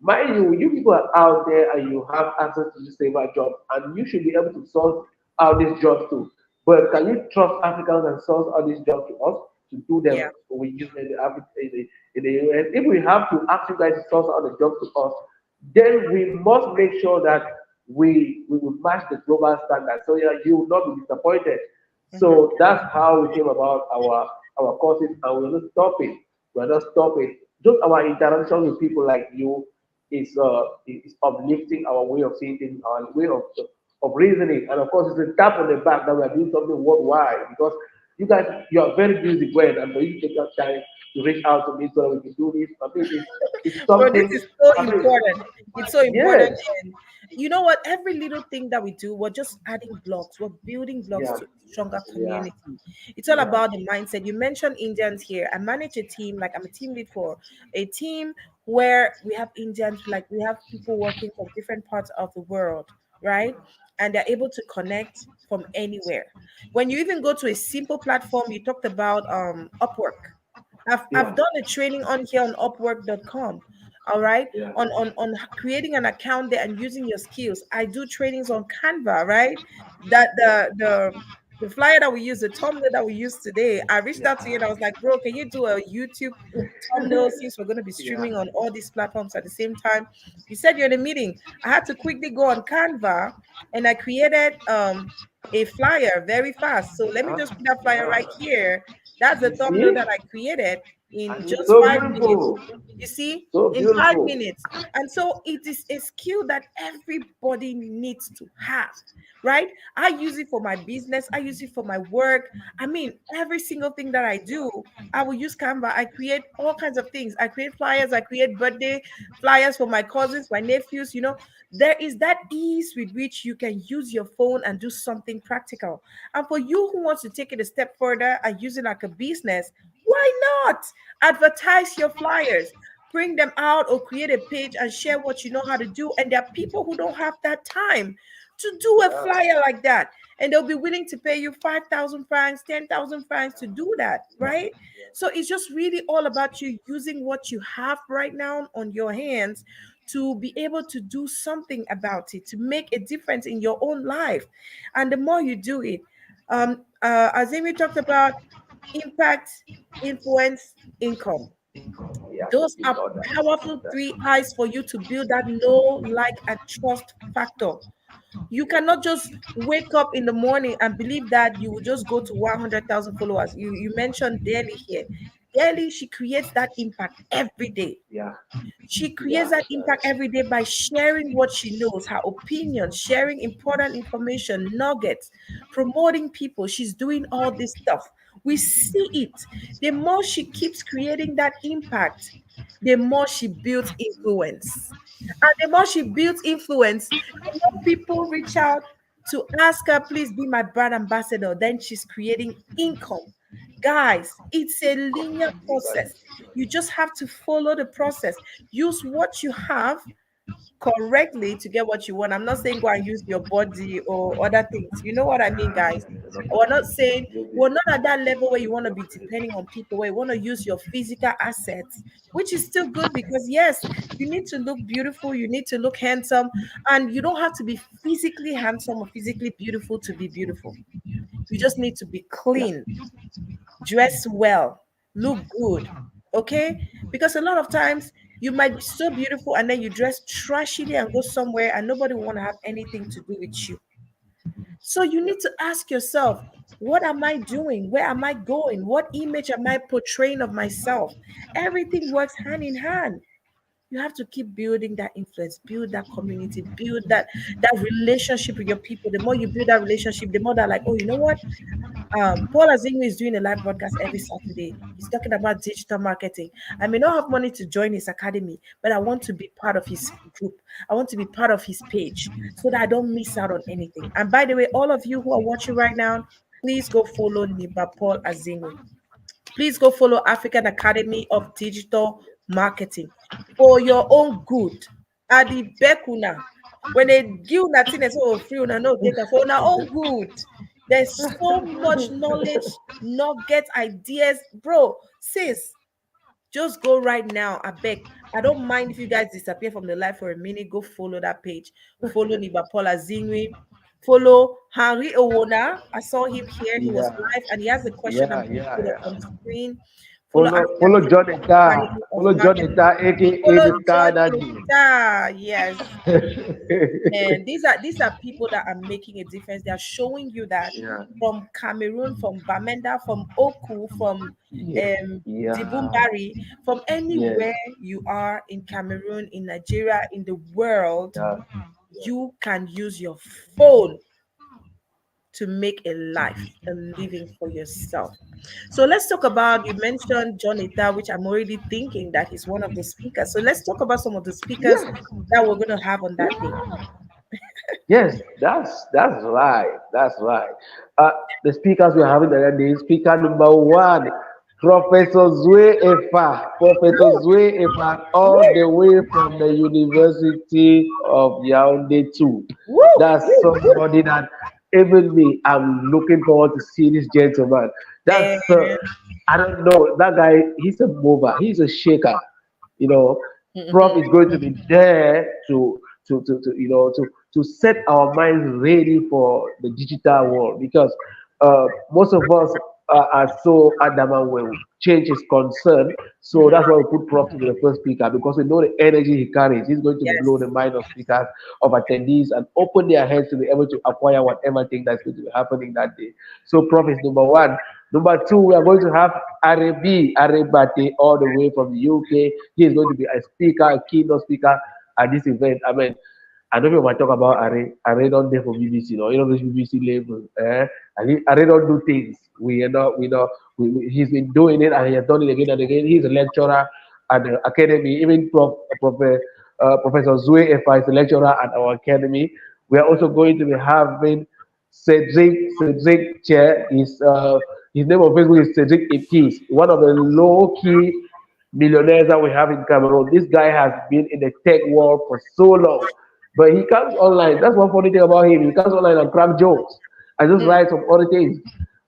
mind you, you people are out there and you have access to this labor job, and you should be able to source out these jobs too. But can you trust Africans and source out these jobs to us to do them Yeah. with you in the US? If we have to ask you guys to source out the jobs to us, then we must make sure that we will match the global standard. So yeah, you will not be disappointed. Mhm. So that's how we came about our courses, and we're not stopping. We're not stopping. Just our interaction with people like you is uplifting our way of seeing things, our way of reasoning, and of course, it's a tap on the back that we are doing something worldwide because you are very busy, Gwen, and for you to take your time to reach out to me so that we can do this. I think it's Bro, this something. is so I mean, important. It's so important. yes, And you know what? Every little thing that we do, we're just adding blocks. We're building blocks yeah, to a stronger yeah, community. It's all yeah, about the mindset. You mentioned Indians here. I manage a team, like I'm a team lead for a team where we have Indians, like we have people working from different parts of the world, right? And they're able to connect from anywhere. When you even go to a simple platform, you talked about Upwork. I've yeah, done a training on here on upwork.com. All right. yeah. On creating an account there and using your skills. I do trainings on Canva, right? That the flyer that we use, the thumbnail that we use today, I reached out to you and I was like, bro, can you do a YouTube thumbnail since we're going to be Yeah. streaming on all these platforms at the same time? You said you're in a meeting. I had to quickly go on Canva and I created a flyer very fast. So let me Yeah, just put that flyer yeah. right here. That's the You thumbnail see? that I created. in And it's just so 5 minutes. beautiful. You see, So in five beautiful. minutes. And so it is a skill that everybody needs to have, right? I use it for my business, I use it for my work. I mean, every single thing that I do, I will use Canva. I create all kinds of things. I create flyers, I create birthday flyers for my cousins, my nephews. There is that ease with which you can use your phone and do something practical. And for you who wants to take it a step further and use it like a business, why not advertise your flyers? Bring them out or create a page and share what you know how to do. And there are people who don't have that time to do a Yeah. flyer like that. And they'll be willing to pay you 5,000 francs, 10,000 francs to do that, right? So it's just really all about you using what you have right now on your hands to be able to do something about it, to make a difference in your own life. And the more you do it, as Amy talked about, impact, influence, income. Yeah. Those You are got that. powerful three eyes for you to build that know, like, and trust factor. You cannot just wake up in the morning and believe that you will just go to 100,000 followers. You mentioned Daily here. Daily, she creates that impact every day. Yeah. She Yeah. creates that impact every day by sharing what she knows, her opinions, sharing important information, nuggets, promoting people. She's doing all this stuff. We see it. The more she keeps creating that impact, the more she builds influence. And the more she builds influence, the more people reach out to ask her, please be my brand ambassador. Then she's creating income. Guys, it's a linear process. You just have to follow the process. Use what you have correctly to get what you want. I'm not saying go and use your body or other things. You know what I mean, guys? We're not saying we're not at that level where you want to be depending on people, where you want to use your physical assets, which is still good because, yes, you need to look beautiful, you need to look handsome, and you don't have to be physically handsome or physically beautiful to be beautiful. You just need to be clean, dress well, look good. Okay? Because a lot of times you might be so beautiful and then you dress trashily and go somewhere and nobody will want to have anything to do with you. So you need to ask yourself, what am I doing? Where am I going? What image am I portraying of myself? Everything works hand in hand. You have to keep building that influence, build that community, build that relationship with your people. The more you build that relationship, the more they're like, oh, you know what? Paul AZINWI is doing a live broadcast every Saturday. He's talking about digital marketing. I may not have money to join his academy, but I want to be part of his group. I want to be part of his page so that I don't miss out on anything. And by the way, all of you who are watching right now, please go follow NEBA Paul AZINWI. Please go follow African Academy of Digital Marketing for your own good. Adi Bekuna. When they give nothing as oh free, una no take for our own good. There's so much knowledge, nuggets, ideas, bro. Sis, just go right now. I beg. I don't mind if you guys disappear from the live for a minute. Go follow that page. Follow Niba Paul AZINWI. Follow Henri OWONA. I saw him here. He was Yeah. live and he has a question I'm Yeah. going to Yeah. put up Yeah. on the screen. Follow Follow African John Eta. Academy of Follow John Marketing. Eta, aka Follow the Star John Daddy. Eta. Yes. And these are people that are making a difference. They are showing you that Yeah. from Cameroon, from Bamenda, from Oku, from Yeah. Yeah. Dibumbari, from Yes. anywhere you are in Cameroon, in Nigeria, in the world, Yeah. you can use your phone to make a life, a living for yourself. So let's talk about, you mentioned Jonathan, which I'm already thinking that he's one of the speakers. So let's talk about some of the speakers Yeah. that we're going to have on that day. Yes, that's right. That's right. Uh, the speakers we're having the other day, speaker number one, Professor Zwe Efa. Professor Woo! Zwe Efa, all Woo! the way from the University of Yaoundé too. Woo! That's Woo! Woo! somebody that even me, I'm looking forward to see this gentleman. That's Man. I don't know that guy. He's a mover. He's a shaker. You know, Prof Mhm. is going to be there to set our minds ready for the digital world because most of us are so adamant when change is concerned. So that's why we put Prof to be the first speaker because we know the energy he carries. He's going to blow Yes. the mind of speakers, of attendees, and open their heads to be able to acquire whatever thing that's going to be happening that day. So Prof is number one. Number two, we are going to have Arebate, all the way from the UK. He is going to be a speaker, a keynote speaker at this event. I mean, I don't know if I talk about Are don't there for BBC, you know this BBC label. Are don't do things. He's been doing it and he has done it again and again. He's a lecturer at the academy, even Professor Zue Efa is a lecturer at our academy. We are also going to be having Cedric Chair. His name on Facebook is Cedric Epis, one of the low-key millionaires that we have in Cameroon. This guy has been in the tech world for so long, but he comes online. That's one funny thing about him. He comes online and crack jokes and just write some other things.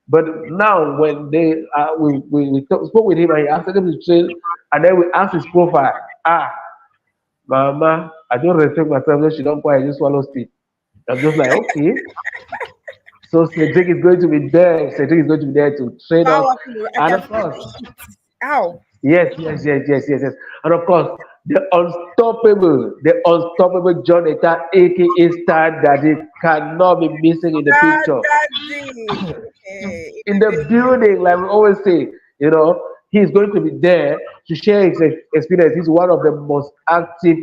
But now, when spoke with him and he asked him to train, and then we asked his profile. Mama, I don't respect myself, so she don't quite just swallow spit. I'm just like, okay. So Cedric is going to be there. Cedric is going to be there to train us. And of course, yes. And of course, the unstoppable John Eta, aka Star Daddy, cannot be missing in the picture. In the building, like we always say, he's going to be there to share his experience. He's one of the most active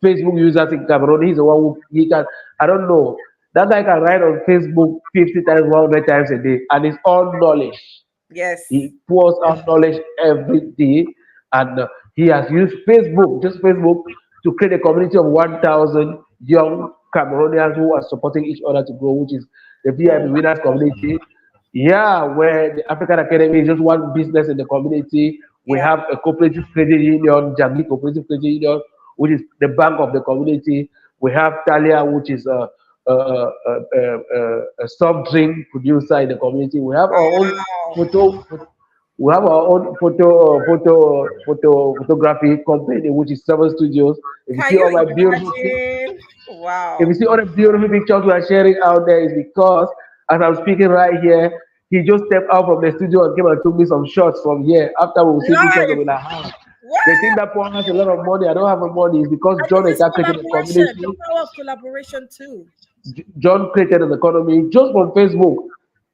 Facebook users in Cameroon. He's the one he can, I don't know, that guy can write on Facebook 50 times, 100 times a day, and it's all knowledge. Yes. He pours out knowledge every day, and he has used just Facebook, to create a community of 1,000 young Cameroonians who are supporting each other to grow, which is the VIP Winners community. Yeah, where the African Academy is just one business in the community. We have a cooperative credit union, Jambi Cooperative Credit Union, which is the bank of the community. We have Talia, which is a soft drink producer in the community. We have our own photography company, which is Seven Studios. If you see all my beautiful if you see all the beautiful pictures we are sharing out there, is because as I'm speaking right here, he just stepped out from the studio and came and took me some shots from here. After we see pictures, we'll be like, they think that Paul has a lot of money. I don't have the money. It's because John is creating the community. The power of collaboration too. John created an economy just from Facebook,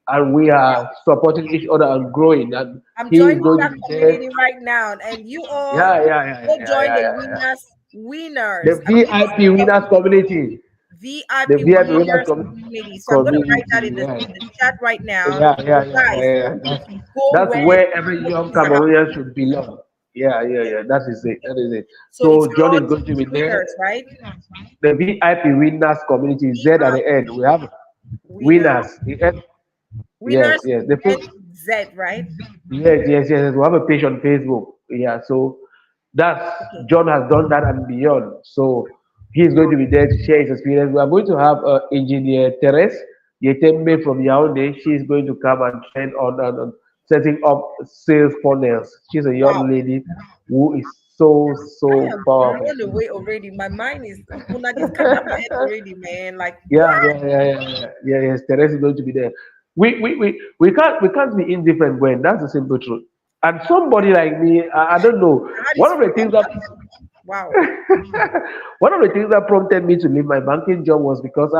and we are supporting each other and growing. And I'm joining that community right now, and you all join the winners. The VIP winners community. VIP winners community. So I'm going to write that in the chat right now. That's where every young Cameroonian should belong. Yeah. That is it. So John is going to be there, right? The VIP winners community, Z at the end. We have winners. Winners. Yes. Z, right? Yes. We have a page on Facebook. Yeah. So that's John has done that and beyond. So he's going to be there to share his experience. We are going to have engineer Therese Yetembe from Yaoundé. She's going to come and train on setting up sales funnels. She's a young lady who is so powerful. I'm on the way already. My mind is already, man. Like Yes. Therese is going to be there. We can't be indifferent when that's the simple truth. And somebody like me, I don't know. One of the things that prompted me to leave my banking job was because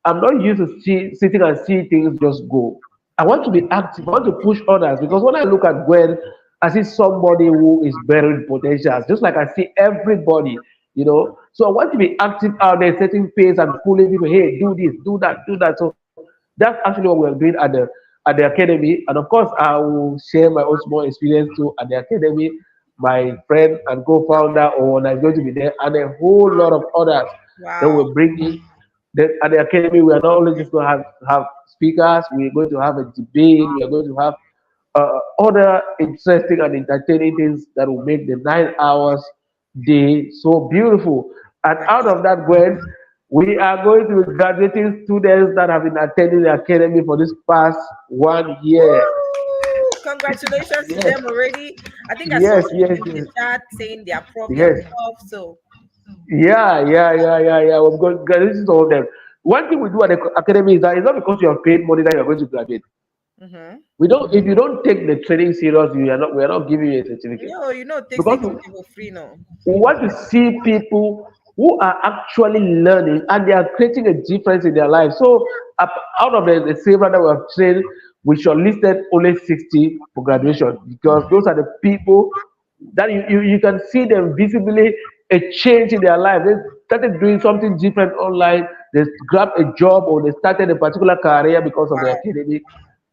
I'm not used to sitting and see things just go. I want to be active. I want to push others, because when I look at Gwen, I see somebody who is bearing potentials, just like I see everybody, So I want to be active out there, setting pace and pulling people. Hey, do this, do that. So that's actually what we're doing at the academy. And of course, I will share my own small experience too at the academy. My friend and co-founder OWONA is going to be there, and a whole lot of others that will bring in. At the academy, we are not only just going to have speakers, we're going to have a debate, we are going to have other interesting and entertaining things that will make the 9 hours day so beautiful. And out of that, Gwen, we are going to be graduating students that have been attending the academy for this past 1 year. Congratulations to them already. I think I saw in the chat saying their profit off. So yeah. We're going to graduate all of them. One thing we do at the academy is that it's not because you have paid money that you're going to graduate. We don't. If you don't take the training serious, we are not giving you a certificate. No, take it for free now. We want to see people who are actually learning and they are creating a difference in their life. So out of the silver that we have trained, we shortlisted only 60 for graduation because those are the people that you can see them visibly a change in their life. They started doing something different online. They grabbed a job or they started a particular career because of their Right. academic.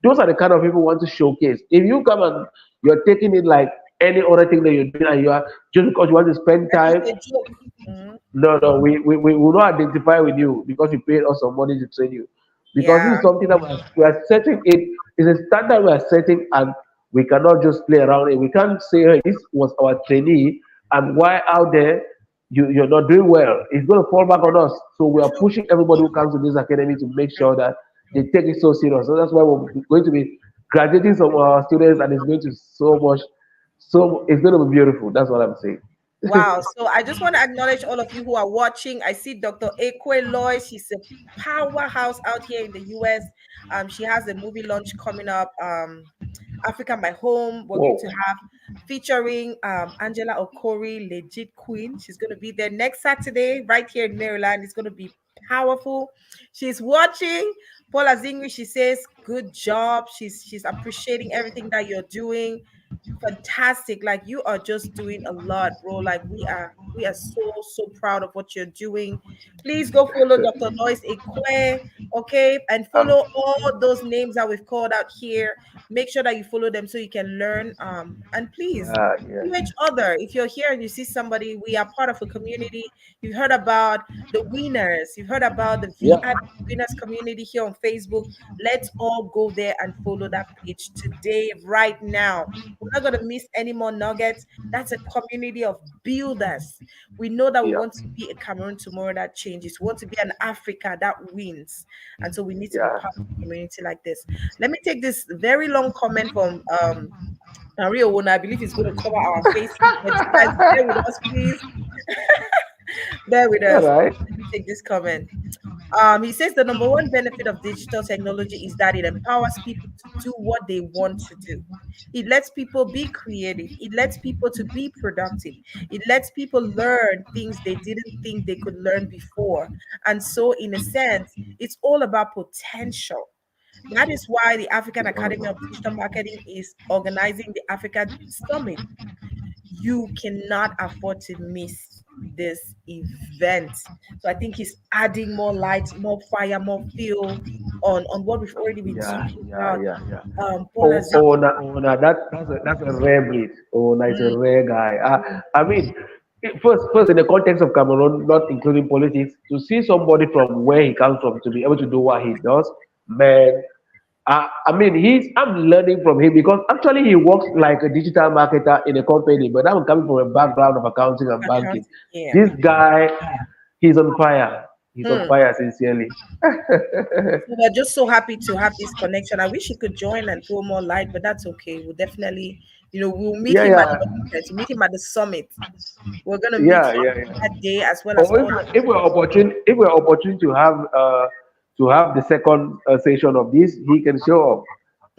Those are the kind of people we want to showcase. If you come and you're taking it like any other thing that you're doing and you are just because you want to spend Like time, it's a joke. Mhm. no, no, we will not identify with you because you paid us some money to train you. Because this Yeah. is something that we are setting it is a standard we are setting and we cannot just play around it. We can't say, hey, this was our trainee and why out there you're not doing well. It's going to fall back on us. So we are True. pushing everybody who comes to this academy to make True. sure that they take it so serious. So that's why we're going to be graduating some of our students and it's going to so much, so it's going to be beautiful. That's what I'm saying. Wow. So I just want to acknowledge all of you who are watching. I see Dr. Ekwe Loy. She's a powerhouse out here in the US. She has a movie launch coming up. Africa My Home. We're going Whoa. to have featuring Angela Okori, Legit Queen. She's going to be there next Saturday right here in Maryland. It's going to be powerful. She's watching. Paula Zingri, she says, good job. She's appreciating everything that you're doing. Fantastic. Like you are just doing a lot, bro. Like we are so proud of what you're doing. Please go follow Dr. Lois Ekwe, okay, and Um, follow all those names that we've called out here. Make sure that you follow them so you can learn, and please yeah, yeah. follow each other. If you're here and you see somebody, we are part of a community. You've heard about the winners, you've heard about the Yeah, VIP winners community here on Facebook. Let's all go there and follow that page today, right now. We're not going to miss any more nuggets. That's a community of builders. We know that we yeah, want to be a Cameroon tomorrow that changes. We want to be an Africa that wins. And so we need to be yeah. part of a community like this. Let me take this very long comment from Henri OWONA. I believe he's going to cover our faces, but you guys bear with us, please. Bear with All us. right. Let me take this comment. He says the number one benefit of digital technology is that it empowers people to do what they want to do. It lets people be creative. It lets people to be productive. It lets people learn things they didn't think they could learn before. And so, in a sense, it's all about potential. That is why the African It's all Academy of about. Digital Marketing is organizing the Africa Summit. You cannot afford to miss this event. So I think he's adding more light, more fire, more fuel on what we've already been Yeah, talking yeah, about. yeah, yeah. Paula Oh, Z. oh, oh, that's a rare breed. Oh, that's a Mm, rare guy. I mean, first in the context of Cameroon, not including politics, to see somebody from where he comes from to be able to do what he does, man. I mean, I'm learning from him because actually he works like a digital marketer in a company, but I'm coming from a background of accounting and banking. accounting. Yeah. This guy, he's on fire. He's on Hmm. fire, sincerely. So we're just so happy to have this connection. I wish he could join and throw more light, but that's okay. We'll definitely, we'll meet Yeah, him at yeah, the event. We'll meet him at the summit. We're gonna meet yeah, him yeah, yeah. that day as well as Or all. if we're opportune to have the second session of this, he can show up.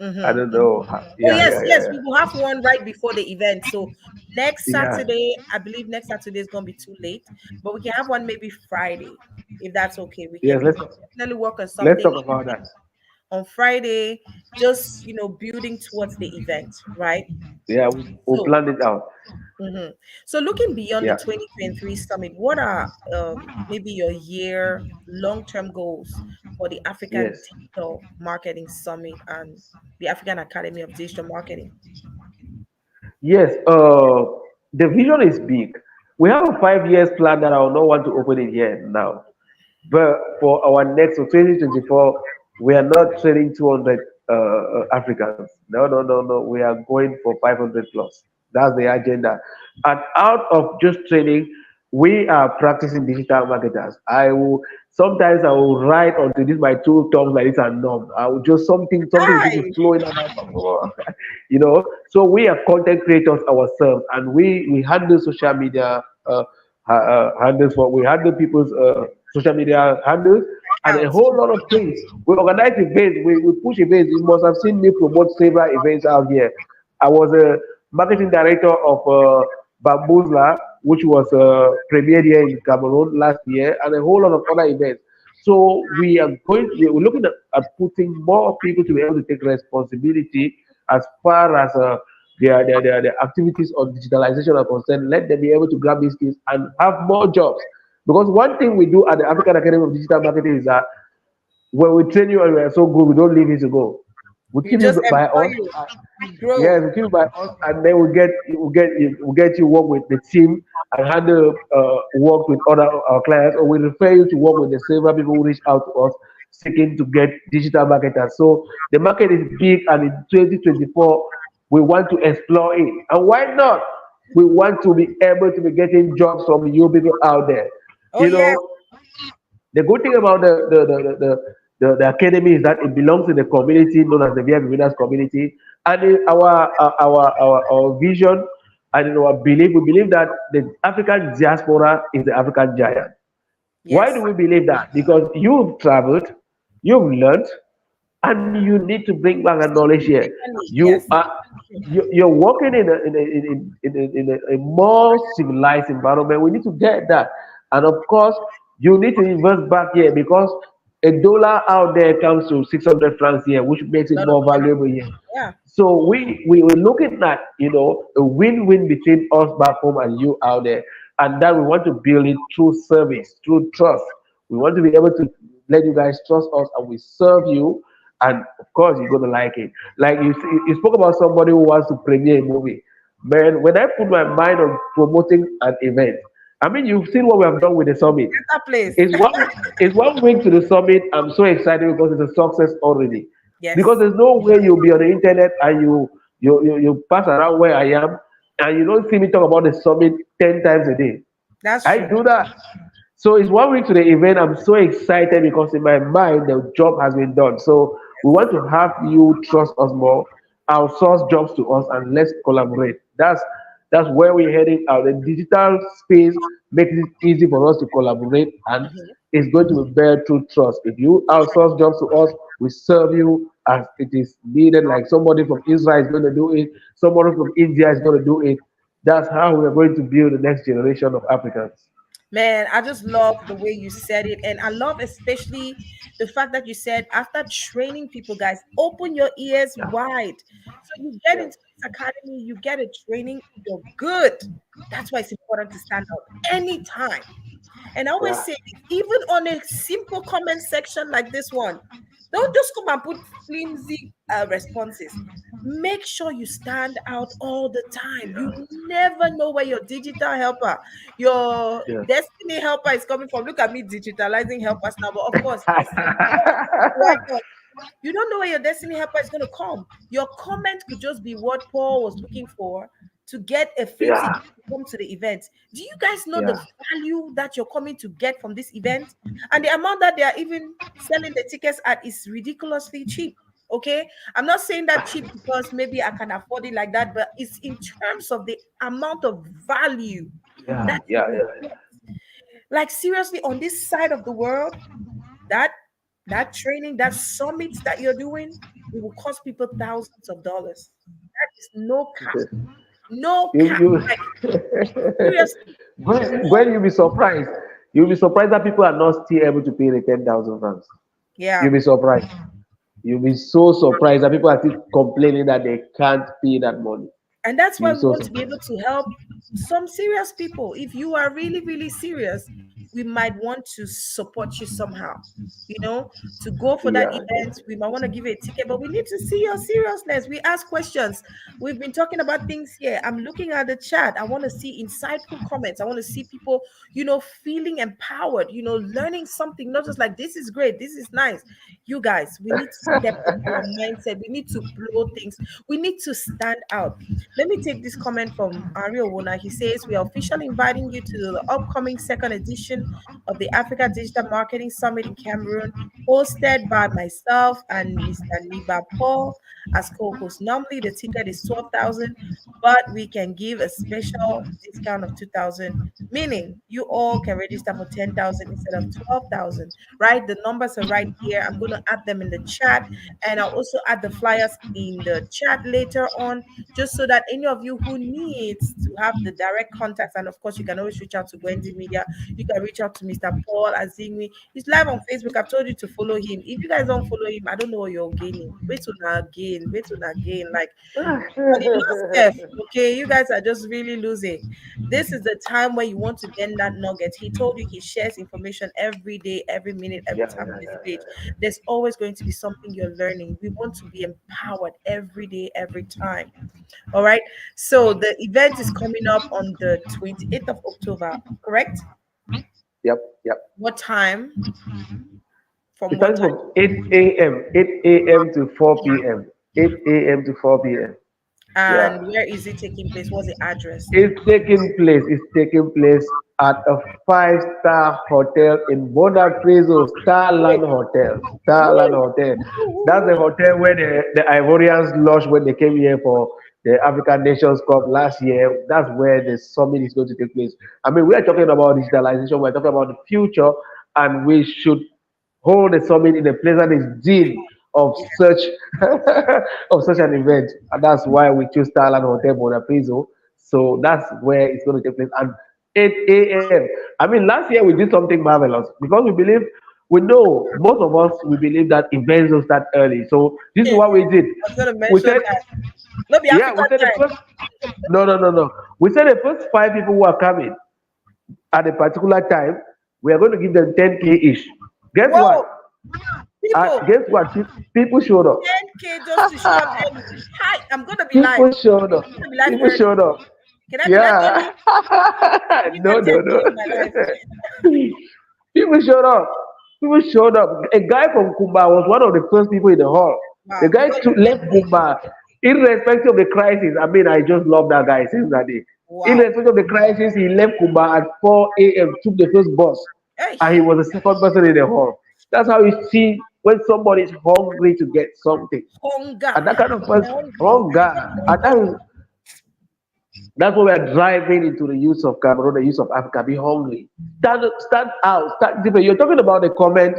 I Mhm. don't know. Oh Yeah, yes, yeah, yes, yeah, we will have one right before the event. So next yeah. Saturday, I believe next Saturday is gonna be too late, but we can have one maybe Friday, if that's okay. We Yes, can definitely work on let's something talk about that. on Friday, just building towards the event, right? Yeah, we'll So plan it out. mhm. So looking beyond the Yeah. 2023 summit, what are maybe your year long-term goals for the African Yes. Digital Marketing Summit and the African Academy of Digital Marketing? Yes. The vision is big. We have a 5 years plan that I will not want to open it here now. But for our next, so 2024, we are not training 200 Africans. No, no, no, no. We are going for 500 plus. That's the agenda. And out of just training, we are practicing digital marketers. Sometimes I will write onto this my two thumbs like this and numb. I will just something will just be Hi. flowing out. So we are content creators ourselves, and we handle social media handles for we handle people's social media handles and a Counts. whole lot of things. We organize events, we push events. You must have seen me promote several events out here. I was a marketing director of Bamboozla, which was premiered here in Cameroon last year, and a whole lot of other events. So we're looking at putting more people to be able to take responsibility as far as their activities on digitalization are concerned. Let them be able to grab these skills and have more jobs. Because one thing we do at the African Academy of Digital Marketing is that when we train you and we are so good, we don't leave you to go. We We keep you just by employ us. you. We grow. Yes, we keep you by us, and then we get you work with the team and handle work with other our clients, or we refer you to work with the several people who reach out to us seeking to get digital marketers. So the market is big, and in 2024 we want to explore it. And why not? We want to be able to be getting jobs from you people out there. Oh You yeah. know, the good thing about the academy is that it belongs to the community known as the VIP Winners community. And in our vision and in our belief, we believe that the African diaspora is the African giant. Why do Yes. we believe that? Because you've traveled, you've learned, and you need to bring back that knowledge here. Significantly, You yes. are you're working in a more civilized environment. We need to get that, and of course, you need to invest back here because $1 out there comes to 600 francs here, which makes A it lot of more money. valuable here. Yeah. So we were looking at a win-win between us back home and you out there, and that we want to build it through service, through trust. We want to be able to let you guys trust us, and we serve you, and of course you're gonna like it. Like you spoke about somebody who wants to premiere a movie. Man, when I put my mind on promoting an event, I mean you've seen what we have done with the summit. That place. It's one it's 1 week to the summit. I'm so excited because it's a success already. Because Yes. there's no way you'll be on the internet and you pass around where I am and you don't see me talk about the summit 10 times a day. That's I true. do that. So it's 1 week to the event. I'm so excited because in my mind the job has been done. So we want to have you trust us more, outsource jobs to us, and let's collaborate. That's where we're heading out. The digital space makes it easy for us to collaborate, and Mhm. it's going to be built through trust. If you outsource jobs to us, we serve you as it is needed. Like somebody from Israel is going to do it, somebody from India is going to do it. That's how we're going to build the next generation of Africans. Man, I just love the way you said it. And I love especially the fact that you said after training people, guys, open your ears Yeah, wide. So you get yeah, into this academy, you get a training, you're good. That's why it's important to stand out anytime. And I always yeah. say this, even on a simple comment section like this one, don't just come and put flimsy responses. Make sure you stand out all the time. You never know where your digital helper, your Yeah. destiny helper is coming from. Look at me digitalizing helpers now, but of course, yes, why not? You don't know where your destiny helper is going to come. Your comment could just be what Paul was looking for to get a flimsy Yeah, to come to the event. Do you guys know the yeah, value that you're coming to get from this event? And the amount that they are even selling the tickets at is ridiculously cheap. Okay. I'm not saying that cheap because maybe I can afford it like that, but it's in terms of the amount of value yeah, that you yeah, will yeah. get. Like seriously, on this side of the world, that that training, that summits that you're doing, it will cost people thousands of dollars. That is no cap. No You cap. you Like seriously. when you'll be surprised. You'll be surprised that people are not still able to pay the 10,000 francs. You'll Yeah. be surprised. You'll be so surprised that people are still complaining that they can't pay that money. And that's You'll why be we so want to be surprised. able to help some serious people. If you are really, really serious, we might want to support you somehow. To go for that Yeah, event, we might want to give you a ticket, but we need to see your seriousness. We ask questions. We've been talking about things here. I'm looking at the chat. I want to see insightful comments. I want to see people, feeling empowered, learning something, not just like, this is great, this is nice. You guys, we need to step up our mindset. We need to blow things. We need to stand out. Let me take this comment from Henri OWONA. He says, we are officially inviting you to the upcoming second edition of the Africa Digital Marketing Summit in Cameroon, hosted by myself and Mr. Niba Paul as co-host. Normally, the ticket is 12,000, but we can give a special discount of 2,000, meaning you all can register for 10,000 instead of 12,000, right? The numbers are right here. I'm going to add them in the chat, and I'll also add the flyers in the chat later on, just so that any of you who needs to have the direct contacts, and of course, you can always reach out to Gwendy Media. You can reach out to Mr. Paul AZINWI. He's live on Facebook. I've told you to follow him. If you guys don't follow him, I don't know what you're gaining. Wait till now again. Wait till now again. Like, for the last step, okay, you guys are just really losing. This is the time when you want to get that nugget. He told you he shares information every day, every minute, every Yeah, time yeah, on his yeah, page. yeah. There's always going to be something you're learning. We want to be empowered every day, every time. All right. So the event is coming up on the 28th of October, correct? Yep, yep. What time? From It what starts time? from 8 a.m. 8 a.m. to 4 p.m. 8 a.m. to 4 p.m. Yeah. And where is it taking place? What's the address? It's taking place at a five-star hotel in Bonapreso, Wait. Starland Hotel. That's the hotel where the Ivorians lodged when they came here for the African Nations Cup last year. That's where the summit is going to take place. I mean, we are talking about digitalization, we're talking about the future, and we should hold the summit in a place that is deep of such of such an event. And that's why we choose Starland Hotel Bonapreso. So that's where it's going to take place. And 8 a.m. I mean, last year we did something marvelous because we know, most of us, we believe that events will start early. So this is I what we did. was going to We mention said, that. No, be yeah, African we said the time. first, no, no, no, no. We said the first five people who are coming at a particular time, we are going to give them 10K each. Guess Whoa, what? people, Guess what? People showed up. 10K just to show up early. Hi, I'm going to be live. People showed up. I'm going to be live People early. showed up. Can I be live Yeah. early? Give No, them no, 10K no. in my life. People showed up. People showed up. A guy from Kumba was one of the first people in the hall. The Wow, guy because left Kumba, irrespective of the crisis. I mean, I just love that guy since that day. wow. Irrespective of the crisis, he left Kumba at 4 a.m., took the first bus, Hey, and he was the second person in the hall. That's how you see when somebody is hungry to get something. hunger. And that kind of person, Hungry. hunger. And that's what we are driving into the youth of Cameroon, the youth of Africa. Be hungry. Stand out. Stand different. You're talking about the comment.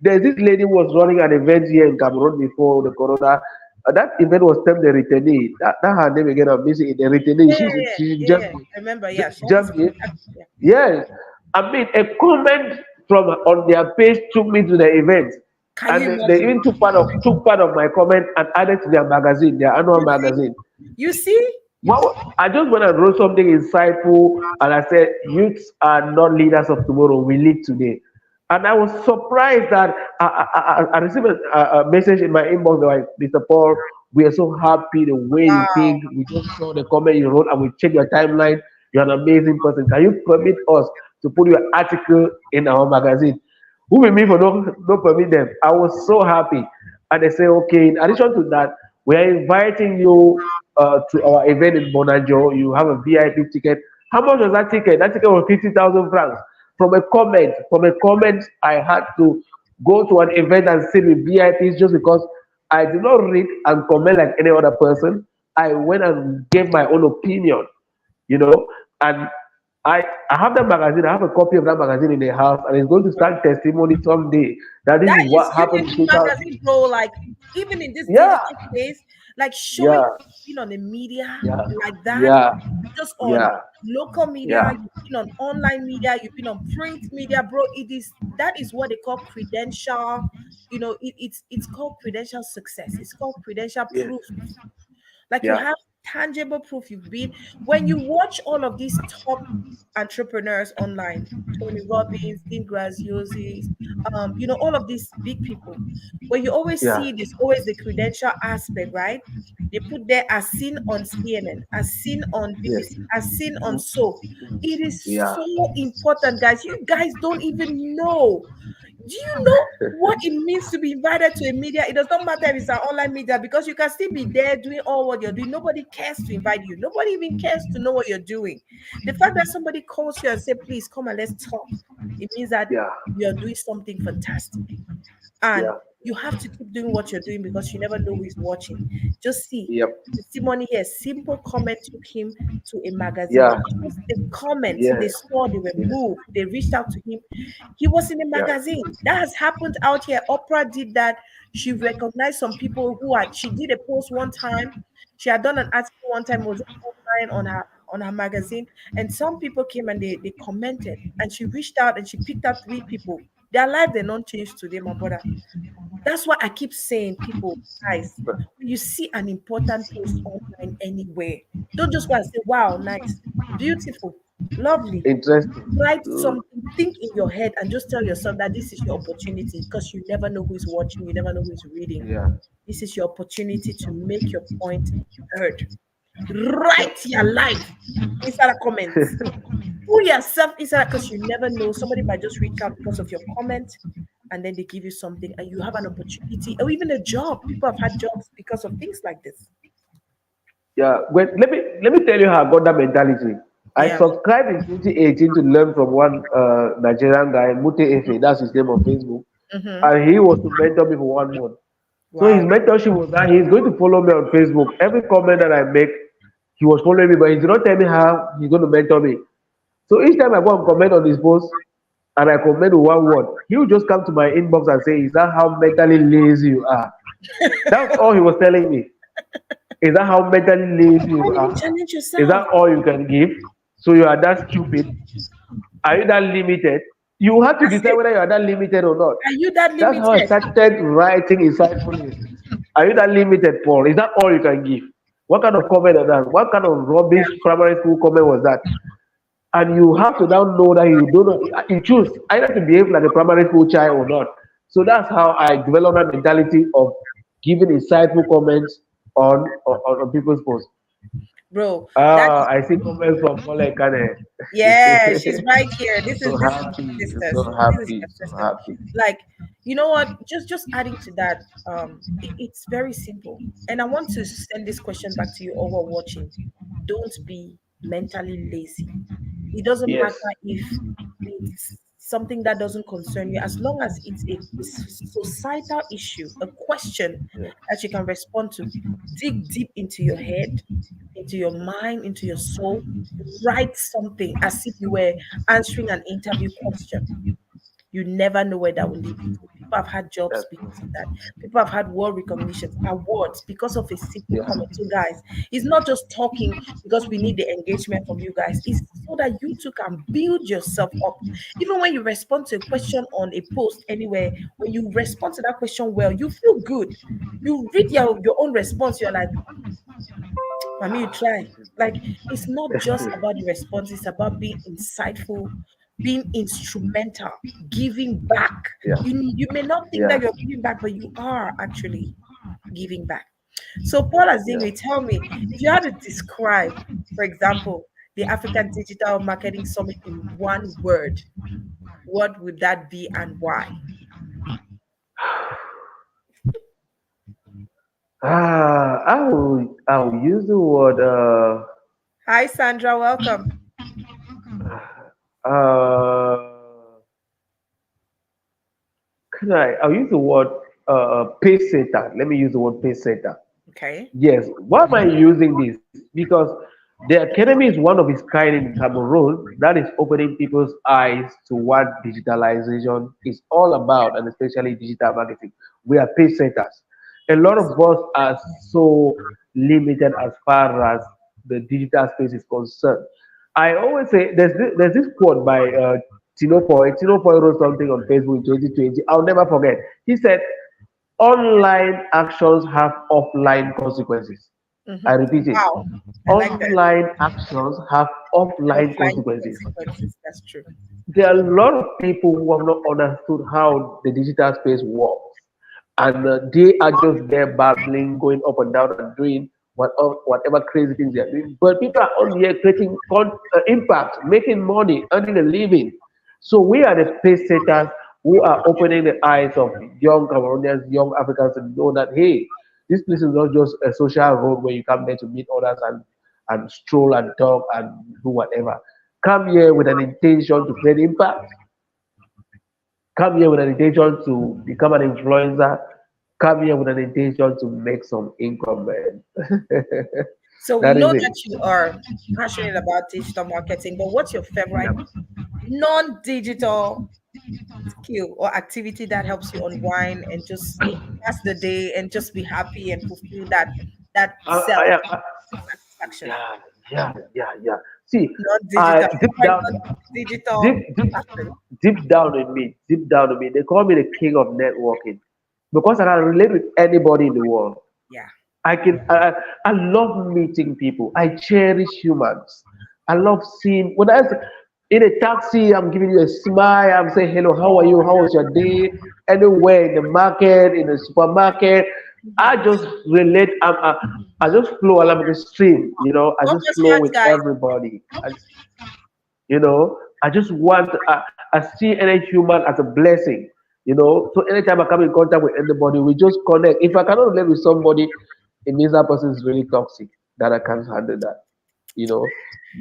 There's this lady who was running an event here in Cameroon before the corona. That event was termed the returnee. That her name again. I'm missing it. The returnee. Yeah, She's yeah, yeah. Germany. I remember, yeah. She has Germany. yeah. Yes. I mean, a comment from on their page took me to the event, Can you and they imagine? even took part of my comment and added to their magazine, their annual You see? magazine. You see? Well, I just went and wrote something insightful, and I said, "Youths are not leaders of tomorrow; we lead today." And I was surprised that I received a message in my inbox like, "Mr. Paul, we are so happy the way you Wow. think. We just saw the comment you wrote, and we checked your timeline. You're an amazing person. Can you permit us to put your article in our magazine?" Who will me for no permit them? I was so happy. And they say, okay, in addition to that, we are inviting you to our event in Bonajo. You have a VIP ticket. How much was that ticket? That ticket was 50,000 francs. From a comment, I had to go to an event and sit with VIPs just because I do not read and comment like any other person. I went and gave my own opinion, you know, and I have that magazine. I have a copy of that magazine in the house, and it's going to start testimony someday that this That is is what happened in unity 2000. magazine, bro. Like, even in this Yeah, digital space, like showing yeah, being on the media yeah, like that, yeah, just on yeah, local media, yeah, you've been on online media, you've been on print media, bro. It is that is what they call credential. It's called credential success. It's called credential yes, proof. Like you yeah, have tangible proof you've been. When you watch all of these top entrepreneurs online, Tony Robbins, Dean Graziosi, all of these big people, when you always yeah, see this, always the credential aspect, right? They put there as seen on CNN, as seen on yes, BBC, as seen on so. It is yeah, so important, guys. You guys don't even know. Do you know what it means to be invited to a media? It does not matter if it's an online media because you can still be there doing all what you're doing. Nobody cares to invite you. Nobody even cares to know what you're doing. The fact that somebody calls you and say, "Please come and let's talk," it means that yeah, you're doing something fantastic. And yeah, You have to keep doing what you're doing because you never know who is watching. Just see Yep. testimony here. Simple comment took him to a magazine. Yeah. Just the comments they Yes. saw, they were Yes. moved. They reached out to him. He was in a Yeah. magazine. That has happened out here. Oprah did that. She recognized some people who had. She did a post one time. She had done an article one time. It was online on her magazine, and some people came and they commented, and she reached out and she picked out three people. Their life they not changed today, my brother. That's why I keep saying, people, guys, when you see an important post online anywhere, don't just go and say, wow, nice, beautiful, lovely. Interesting. Write Mm. something, think in your head, and just tell yourself that this is your opportunity because you never know who is watching, you never know who is reading. Yeah. This is your opportunity to make your point heard. Write your life inside the comments. Put yourself inside because you never know. Somebody might just reach out because of your comment and then they give you something and you have an opportunity or even a job. People have had jobs because of things like this. Yeah. Well, let me tell you how I got that mentality. I Yeah. subscribed in 2018 to learn from one Nigerian guy, Mute Efe, that's his name on Facebook, Mm-hmm. and he was to mentor me for 1 month. So his Wow. mentorship was that he's going to follow me on Facebook. Every comment that I make, he was following me, but he did not tell me how he's going to mentor me. So each time I go and comment on his post and I comment with one word, he will just come to my inbox and say, "Is that how mentally lazy you are?" That's all he was telling me. Is that how mentally lazy Why you did you are? challenge Is yourself? that all you can give? So you are that stupid? Are you that limited? You have to That's decide it. whether you are that limited or not. Are you that That's how I limited? started writing insightfully. Are you that limited, Paul? Is that all you can give? What kind of comment is that? What kind of rubbish Yeah. primary school comment was that? And you have to now know that you don't know, you choose either to behave like a primary school child or not. So that's how I developed that mentality of giving insightful comments on people's posts. Bro, that is I see comments from Paul Kane. yeah, she's right here. So This is my happy, sisters. so This is happy, my so sister. happy. Like, you know what? Just adding to that, it's very simple. And I want to send this question back to you all who are watching. Don't be mentally lazy. It doesn't matter Yes, if it's something that doesn't concern you, as long as it's a societal issue, a question yeah, that you can respond to. Dig deep into your head, into your mind, into your soul. Write something as if you were answering an interview question. You never know where that will lead you to. People have had jobs that's because of that. People have had world recognitions, awards because of a simple yeah, comment. So, guys, it's not just talking because we need the engagement from you guys. It's so that you too can build yourself up. Even when you respond to a question on a post anywhere, when you respond to that question well, you feel good. You read your own response, you're like, Mommy, you try. Like, it's not just about the response, it's about being insightful, being instrumental, giving back. yeah, You may not think that yeah, you're giving back, but you are actually giving back. So, Paul yeah. Azingwe, tell me, if you had to describe, for example, the African Digital Marketing Summit in one word, what would that be and why? I will use the word Hi, Sandra, welcome. uh can I'll use the word pace setter. Let me use the word pace setter. Okay. Yes. Why am I using this? Because the academy is one of its kind in Cameroon that is opening people's eyes to what digitalization is all about, and especially digital marketing. We are pace setters. A lot Yes. of us are so limited as far as the digital space is concerned. I always say there's this quote by Tino Poy. Tino Poy wrote something on Facebook in 2020. I'll never forget. He said, "Online actions have offline consequences." I repeat it. Wow. I like that. Online actions have offline Offline consequences. consequences. That's true. There are a lot of people who have not understood how the digital space works, and they are just there babbling, going up and down, and doing whatever crazy things they are doing. But people are on here creating impact, making money, earning a living. So we are the pace setters who are opening the eyes of young Cameroonians, young Africans to know that hey, this place is not just a social road where you come there to meet others and stroll and talk and do whatever. Come here with an intention to create impact. come here with an intention to become an influencer, come here with an intention to make some income, man. So we That know is it. that you are passionate about digital marketing, but what's your favorite non-digital skill or activity that helps you unwind and just pass the day and just be happy and fulfill that self I, satisfaction? yeah, yeah. See, I Non-digital. deep My down, deep, non-digital deep, passion. deep down in me, they call me the king of networking because I can relate with anybody in the world. Yeah. I love meeting people. I cherish humans. I love seeing when I in a taxi, I'm giving you a smile. I'm saying hello, how are you? How was your day? Anywhere in the market, in the supermarket, I Mhm. just relate. I just flow along the stream. I just Converse flow hearts, with guys. everybody. I just want. I see any human as a blessing. So anytime I come in contact with anybody, we just connect. If I cannot relate with somebody, it means that person is really toxic. That I can't handle that. you know.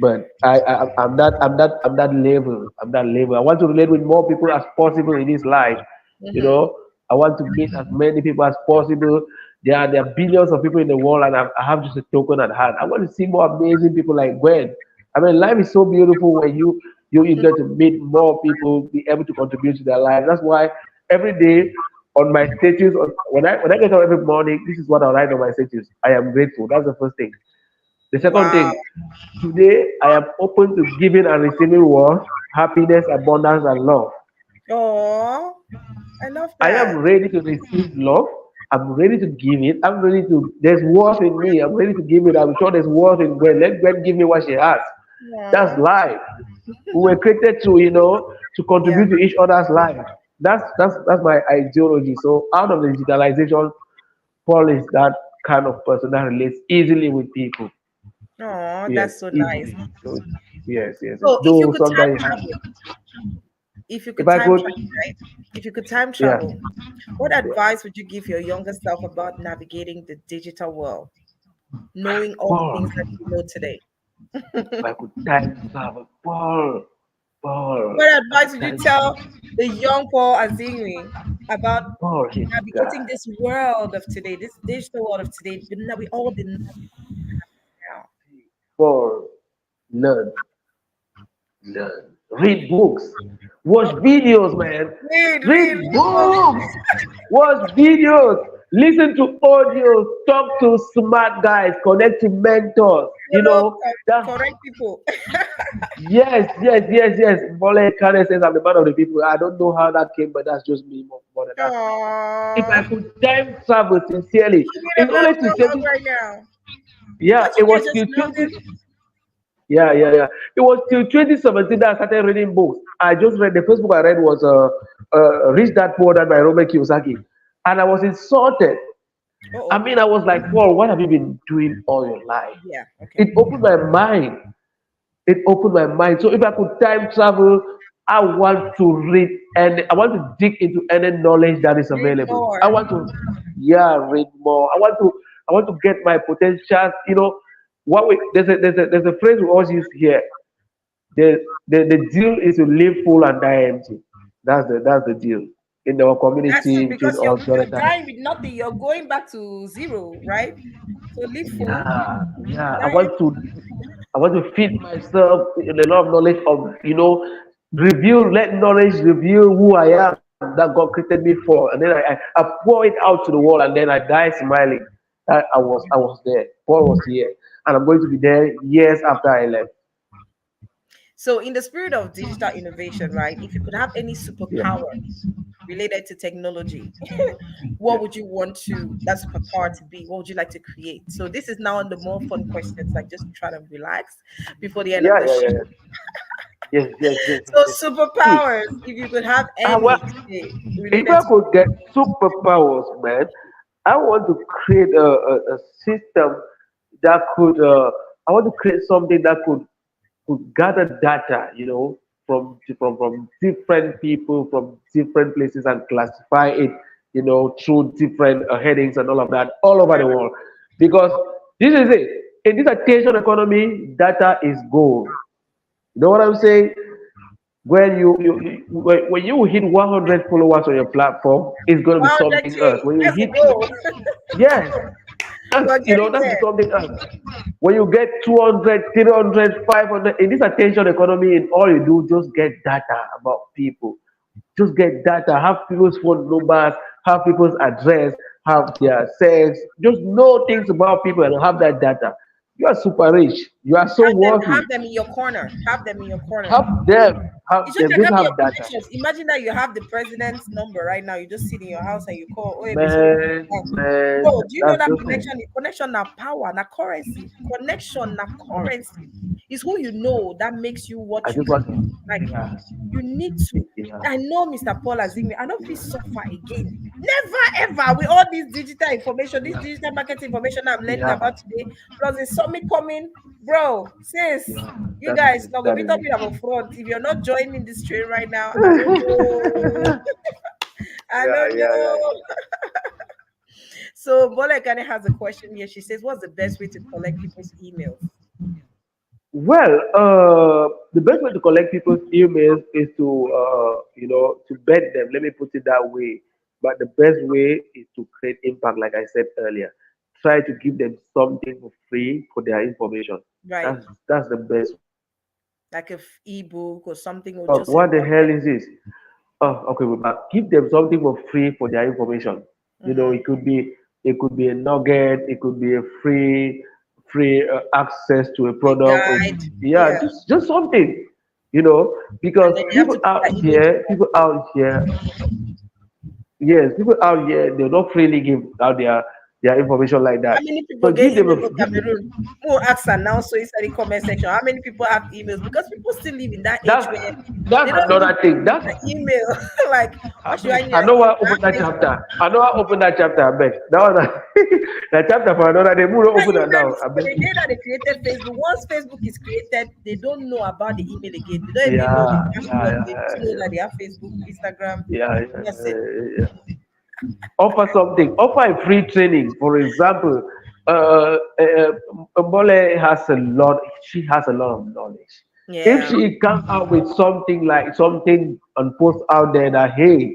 But I'm that level. I'm that level. I want to relate with more people as possible in this life. You Hmm. know, I want to meet as many people as possible. There are billions of people in the world, and I have just a token at hand. I want to see more amazing people like Gwen. I mean, life is so beautiful when you get to meet more people, be able to contribute to their life. That's why every day on my status, when I get up every morning, this is what I write on my status. I am grateful. That's the first thing. The second Wow. thing, today I am open to giving and receiving wealth, happiness, abundance, and love. Oh, I love I am that. ready to receive love. I'm ready to give it. I'm ready to. There's worth in me. I'm ready to give it. I'm sure there's worth in Gwen. Let Gwen give me what she has. That's Aw. life. We were created to Yeah. contribute to each other's life. That's my ideology. So out of the digitalization, Paul is that kind of person that relates easily with people. Oh, Yes, that's so nice. easily. So, yes. So if you Though could time sometimes, travel, if you if could I time could, travel, right? If you could time yeah, travel, what yeah. advice would you give your younger self about navigating the digital world, knowing all the Paul, things that you know today? if I could time travel, Paul, What if I advice could would you time tell travel, the young Paul Azingwi about Paul is navigating God. this world of today, this digital world of today? That we all did not now. Paul, learn, read books, watch videos, man, read Read books. books, watch videos, listen to audios, talk to smart guys, connect to mentors. Follow That's correct people. yes. Bole Kane says I'm the man of the people. I don't know how that came, but that's just me more than that. If I Aww. could time travel sincerely, You need it's a only mental to hug 20, right now. yeah, Don't it you was guys just till love 20, this? yeah. It was till 2017 that I started reading books. I just read the first book I read was Rich Dad Poor Dad by Robert Kiyosaki. And I was insulted. I Oh, mean, I was like, Paul, what have you been doing all your life? yeah. Okay. It opened my mind. So if I could time travel, I want to read and I want to dig into any knowledge that is Read available. I more. want to, yeah, read more. I want to get my potentials. There's a phrase we always use here. The deal is to live full and die empty. That's the deal in our That's community it between because us. you're dying with nothing. You're going back to zero, right? So live full, Yeah. I die want to empty. I want to feed myself in a lot of knowledge of let knowledge reveal who I am that God created me for, and then I pour it out to the world, and then I die smiling. That I was there. Paul was here, and I'm going to be there years after I left. So, in the spirit of digital innovation, right? If you could have any Yeah, superpower related to technology, what yeah, would you want to that superpower to be? What would you like to create? So, this is now on the more fun questions, like just to try to relax before the end of yeah, the yeah, show. yeah. Yes. So, See, superpowers, if you could have well, any today if related I to could get superpowers, man, I want to create a system that could. I want to create something that could gather data, from different people from different places and classify it, through different headings and all of that all over the world. Because this is it. In this attention economy, data is gold. You know what I'm saying? when when you hit 100 followers on your platform, it's going to be something 100K. else. When you Let's hit, go. yes, We're getting that's there. something else. When you get 200, 300, 500 in this attention economy, and all you do just get data about people, just get data, have people's phone numbers, have people's address, have their sex, just know things about people and have that data. You are super rich. You are so Have worthy. them in your corner. Have them in your corner. Have It's just them, like just having your have data. connections. Imagine that you have the president's number right now. You just sit in your house and you call, oh, if it's Man, bro, do you know that's that just it. connection? Connection na power, na currency. Connection na currency. Is who you know that makes you I what you just want are. to, Like yeah, you need to. yeah, I know Mr. Paul Azingwe. I don't feel suffer again. Never ever with all this digital information, this digital market information I'm learning yeah, about today, plus the summit coming, bro. Sis, yeah. you That is guys it. not gonna That be is talking about front. If you're not joining this train right now, I don't know. it. I Yeah, don't yeah, yeah, know. yeah. So Bola Kane has a question here. She says, "What's the best way to collect people's emails?" Well, the best way to collect people's emails is to, to bet them. Let me put it that way. But the best way is to create impact, like I said earlier. Try to give them something for free for their information. Right, That's the best way. like a ebook or something, or But just a what the hell document. is this? Oh, okay, we're back. Give them something for free for their information. Mm-hmm. It could be a nugget, it could be a free access to a A product. Or, guide, yeah, yeah, just something, you know, because and then they have to put their email to yes, people out here, they don't freely give out their information like How that. many people So get give them emails a for give. Cameroon? Who ask her now so inside the comment section? How many people have emails? Because people still live in that age That's where that's they don't even another thing. put the email. Like, I what should I beg. need I an know email? why I open have that Facebook. chapter. I know why open that chapter. I beg. That one, that chapter for another day. We don't Now, open you that know, now. this I for beg. the day that they created Facebook, once Facebook is created, they don't know about the email again. They don't even know the Yeah, password. yeah, They yeah, just know yeah, that they have Facebook, Instagram. yeah, That's it. yeah. Offer something. Offer a free training. For example, Mbole has a lot. She has a lot of knowledge. If Yeah. she comes out with something like something and post out there that hey,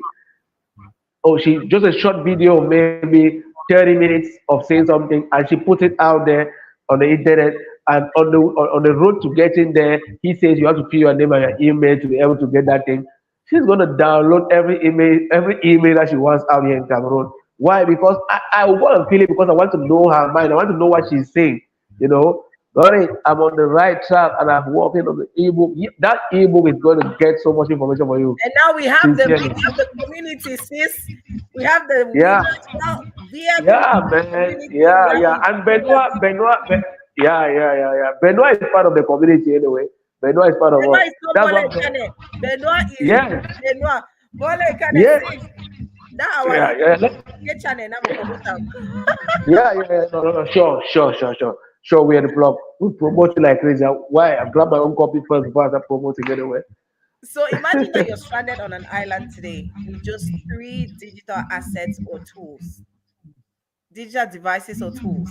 oh, she just a short video, maybe 30 minutes of saying something, and she put it out there on the internet. And on the road to getting there, he says you have to fill your name and your email to be able to get that thing. She's gonna download every email that she wants out here in Cameroon. Why? Because I want to feel it because I want to know her mind. I want to know what she's saying. You know, Ronnie, I'm on the right track and I'm working on the ebook. That ebook is going to get so much information for you. And now Sincerely. we have the community, sis. We have the Yeah. winners now VIP Yeah, man. community Yeah, where yeah. we And yeah, yeah, yeah, yeah. Benoit is part of the community anyway. Benoit is part of us. Benoit is not That's Bole what. Kane. Benoit is Yes, Benoit. Bole Kane yes. sis. That our Yeah, yeah. get channel now we promote am. Yeah, yeah, yeah. No, no, no. Sure. Sure, we are the blog. We promote it like crazy. Why? I grab my own copy first before I start promoting anyway. So imagine that you're stranded on an island today with just three digital assets or tools, digital devices or tools.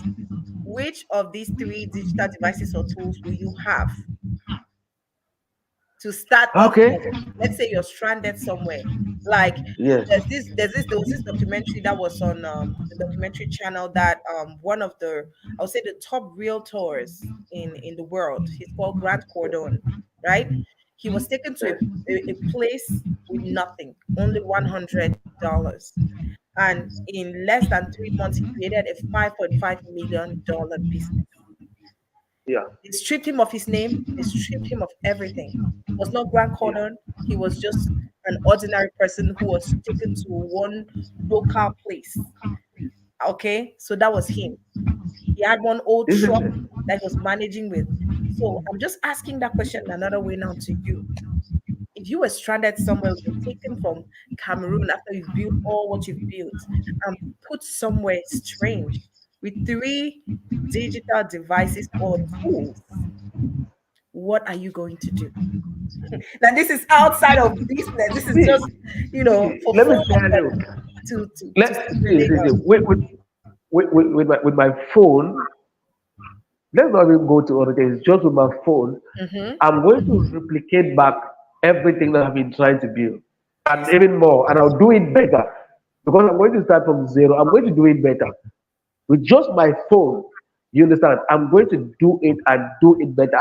Which of these three digital devices or tools will you have to start off Okay. from? Let's say you're stranded somewhere. Like Yes. there was this documentary that was on the documentary channel that one of the, I would say, the top realtors in the world. He's called Grant Cardone, right? He was taken to Yes. a place with nothing, only $100. And in less than 3 months, he created a $5.5 million business. Yeah. They stripped him of his name. They stripped him of everything. He was not Grant Yeah. Cardone. He was just an ordinary person who was taken to one local place. Okay, so that was him. He had one old Isn't truck it? that he was managing with. So I'm just asking that question another way now to you. If you were stranded somewhere, you were taken from Cameroon after you've built all what you've built and put somewhere strange with three digital devices or tools, what are you going to do? Now, this is outside of business. This is See, just, for let me fun tell you. to See, stimulate see, see. us. With my phone, let's not even go to other things. Just with my phone, Hmm. I'm going to replicate back everything that I've been trying to build, and even more, and I'll do it better because I'm going to start from zero. I'm going to do it better with just my phone. You understand? I'm going to do it and do it better.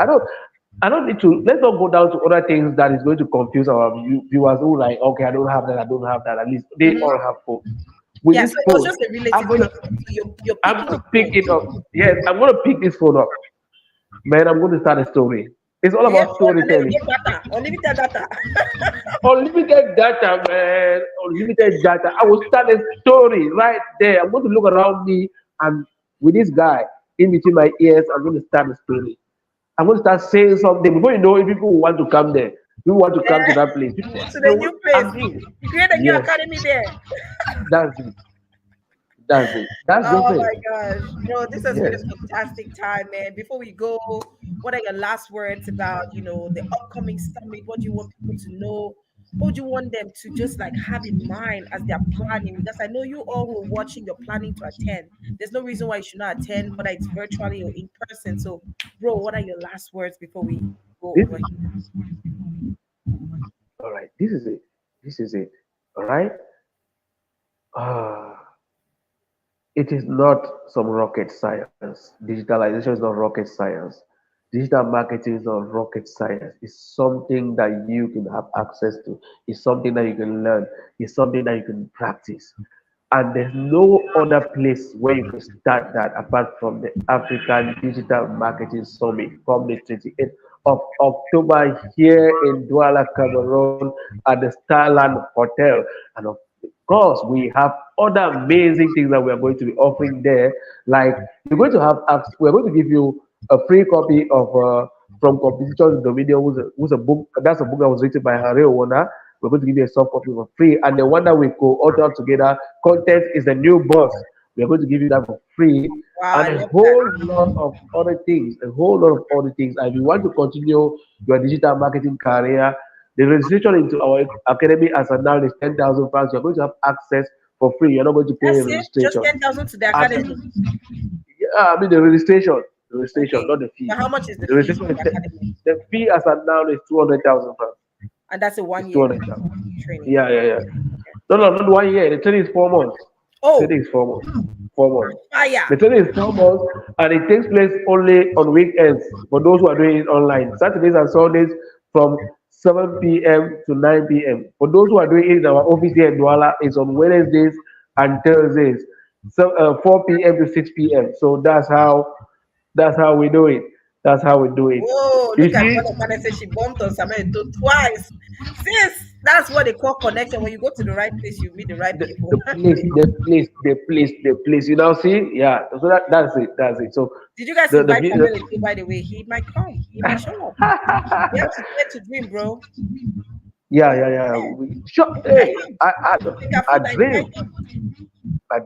I don't need to. Let's not go down to other things that is going to confuse our viewers who like, okay, I don't have that. I don't have that. At least they Mhm. all have phones. With Yeah, this so it was phone, just a I'm relative gonna, thing. So you're I'm picking gonna the pick phone. it up. Yes, I'm gonna pick this phone up, man. I'm going to start a story. It's all You get about phone and then you storytelling. get data, unlimited data. Unlimited data, man. Unlimited data. I will start a story right there. I'm going to look around me and with this guy in between my ears, I'm going to start a story. I'm going to start saying something. Before you know it, people will want to come there. People want to come to Yeah, that place. to the new place. I'm in. You create a new Yes, academy there. that's it. That's it. That's just Oh it. my gosh, bro, this has been Yes. a fantastic time, man. Before we go, what are your last words about, the upcoming summit? What do you want people to know? What do you want them to just like have in mind as they're planning? Because I know you all who are watching, you're planning to attend. There's no reason why you should not attend, whether it's virtually or in person. So, bro, what are your last words before we go This over is here? all right. This is it. This is it. All right. Ah. It is not some rocket science. Digitalization is not rocket science. Digital marketing is not rocket science. It's something that you can have access to. It's something that you can learn. It's something that you can practice. And there's no other place where you can start that apart from the African Digital Marketing Summit from the 28th of October here in Douala, Cameroon at the Starland Hotel. And of course, we have other amazing things that we are going to be offering there. Like we're going to we're going to give you a free copy of From Competition to Dominion, who's a book. That's a book that was written by Henri. We're going to give you a soft copy for free, and the one that we co-authored together, Content is the New Boss. We are going to give you that for free, Wow, and I a love that. whole lot of other things. A whole lot of other things. And if you want to continue your digital marketing career, the registration into our academy as of now is 10,000 pounds. You're going to have access for free. You're not going to pay a That's it. Just registration. 10,000 to the And academy. yeah, I mean the registration, Okay. not the fee. Now, how much is the The fees registration for is the academy? the fee as of now is 200,000 pounds. And that's a It's 1 year 200,000. training. Yeah, yeah, yeah. No, no, not 1 year. The training is 4 months. Oh, Training is 4 months. 4 months. fire. The training is 4 months, and it takes place only on weekends for those who are doing it online. Saturdays and Sundays from 7 p.m. to 9 p.m. For those who are doing it in our office here in Douala, it's on Wednesdays and Thursdays, so 4 p.m. to 6 p.m. So that's how we do it. That's how we do it. Whoa, You look at see, Bona said she bumped on Samuel twice. Sis, that's what they call connection. When you go to the right place, you meet the right the, people. the place, the place. You now see, yeah. So that's it. That's it. So Did you guys the invite video. Samuel too, by the way? He might come. He might show up. You have to dare to dream, bro. Yeah, yeah, yeah. Sure. Look at Hey, him. I, Make a I food and dream. invite him. I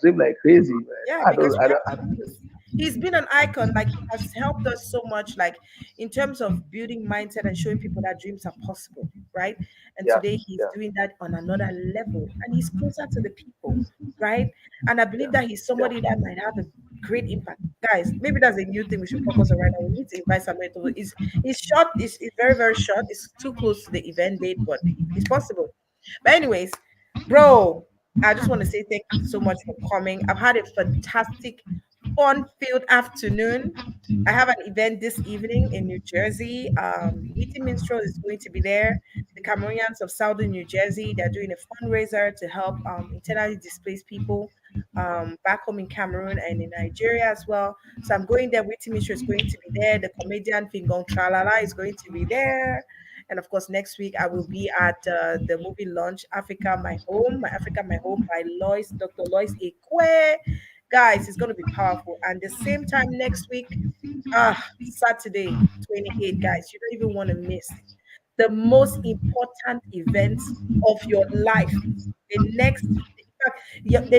dream like crazy, man. Yeah, I because don't, we I have don't, to do this. He's been an icon. Like he has helped us so much, like in terms of building mindset and showing people that dreams are possible, right? And yeah, today he's yeah, doing that on another level, and he's closer to the people, right? And I believe yeah, that he's yeah. somebody that might have a great impact. Guys, maybe that's a new thing we should focus on right now. We need to invite somebody to. It's short. It's very very short. It's too close to the event date, but it's possible. But anyways, bro, I just want to say thank you so much for coming. I've had a fantastic, fun-filled afternoon. I have an event this evening in New Jersey. Wheaty Minstrel is going to be there. The Cameroonians of Southern New Jersey, they're doing a fundraiser to help internally displaced people back home in Cameroon and in Nigeria as well. So I'm going there. Wheaty Minstrel is going to be there. The comedian Fingong Tralala is going to be there. And of course, next week I will be at the movie launch, Africa My Home by Dr. Lois Ekwe. Guys, it's going to be powerful. And the same time next week, Saturday, 28, guys, you don't even want to miss the most important event of your life. The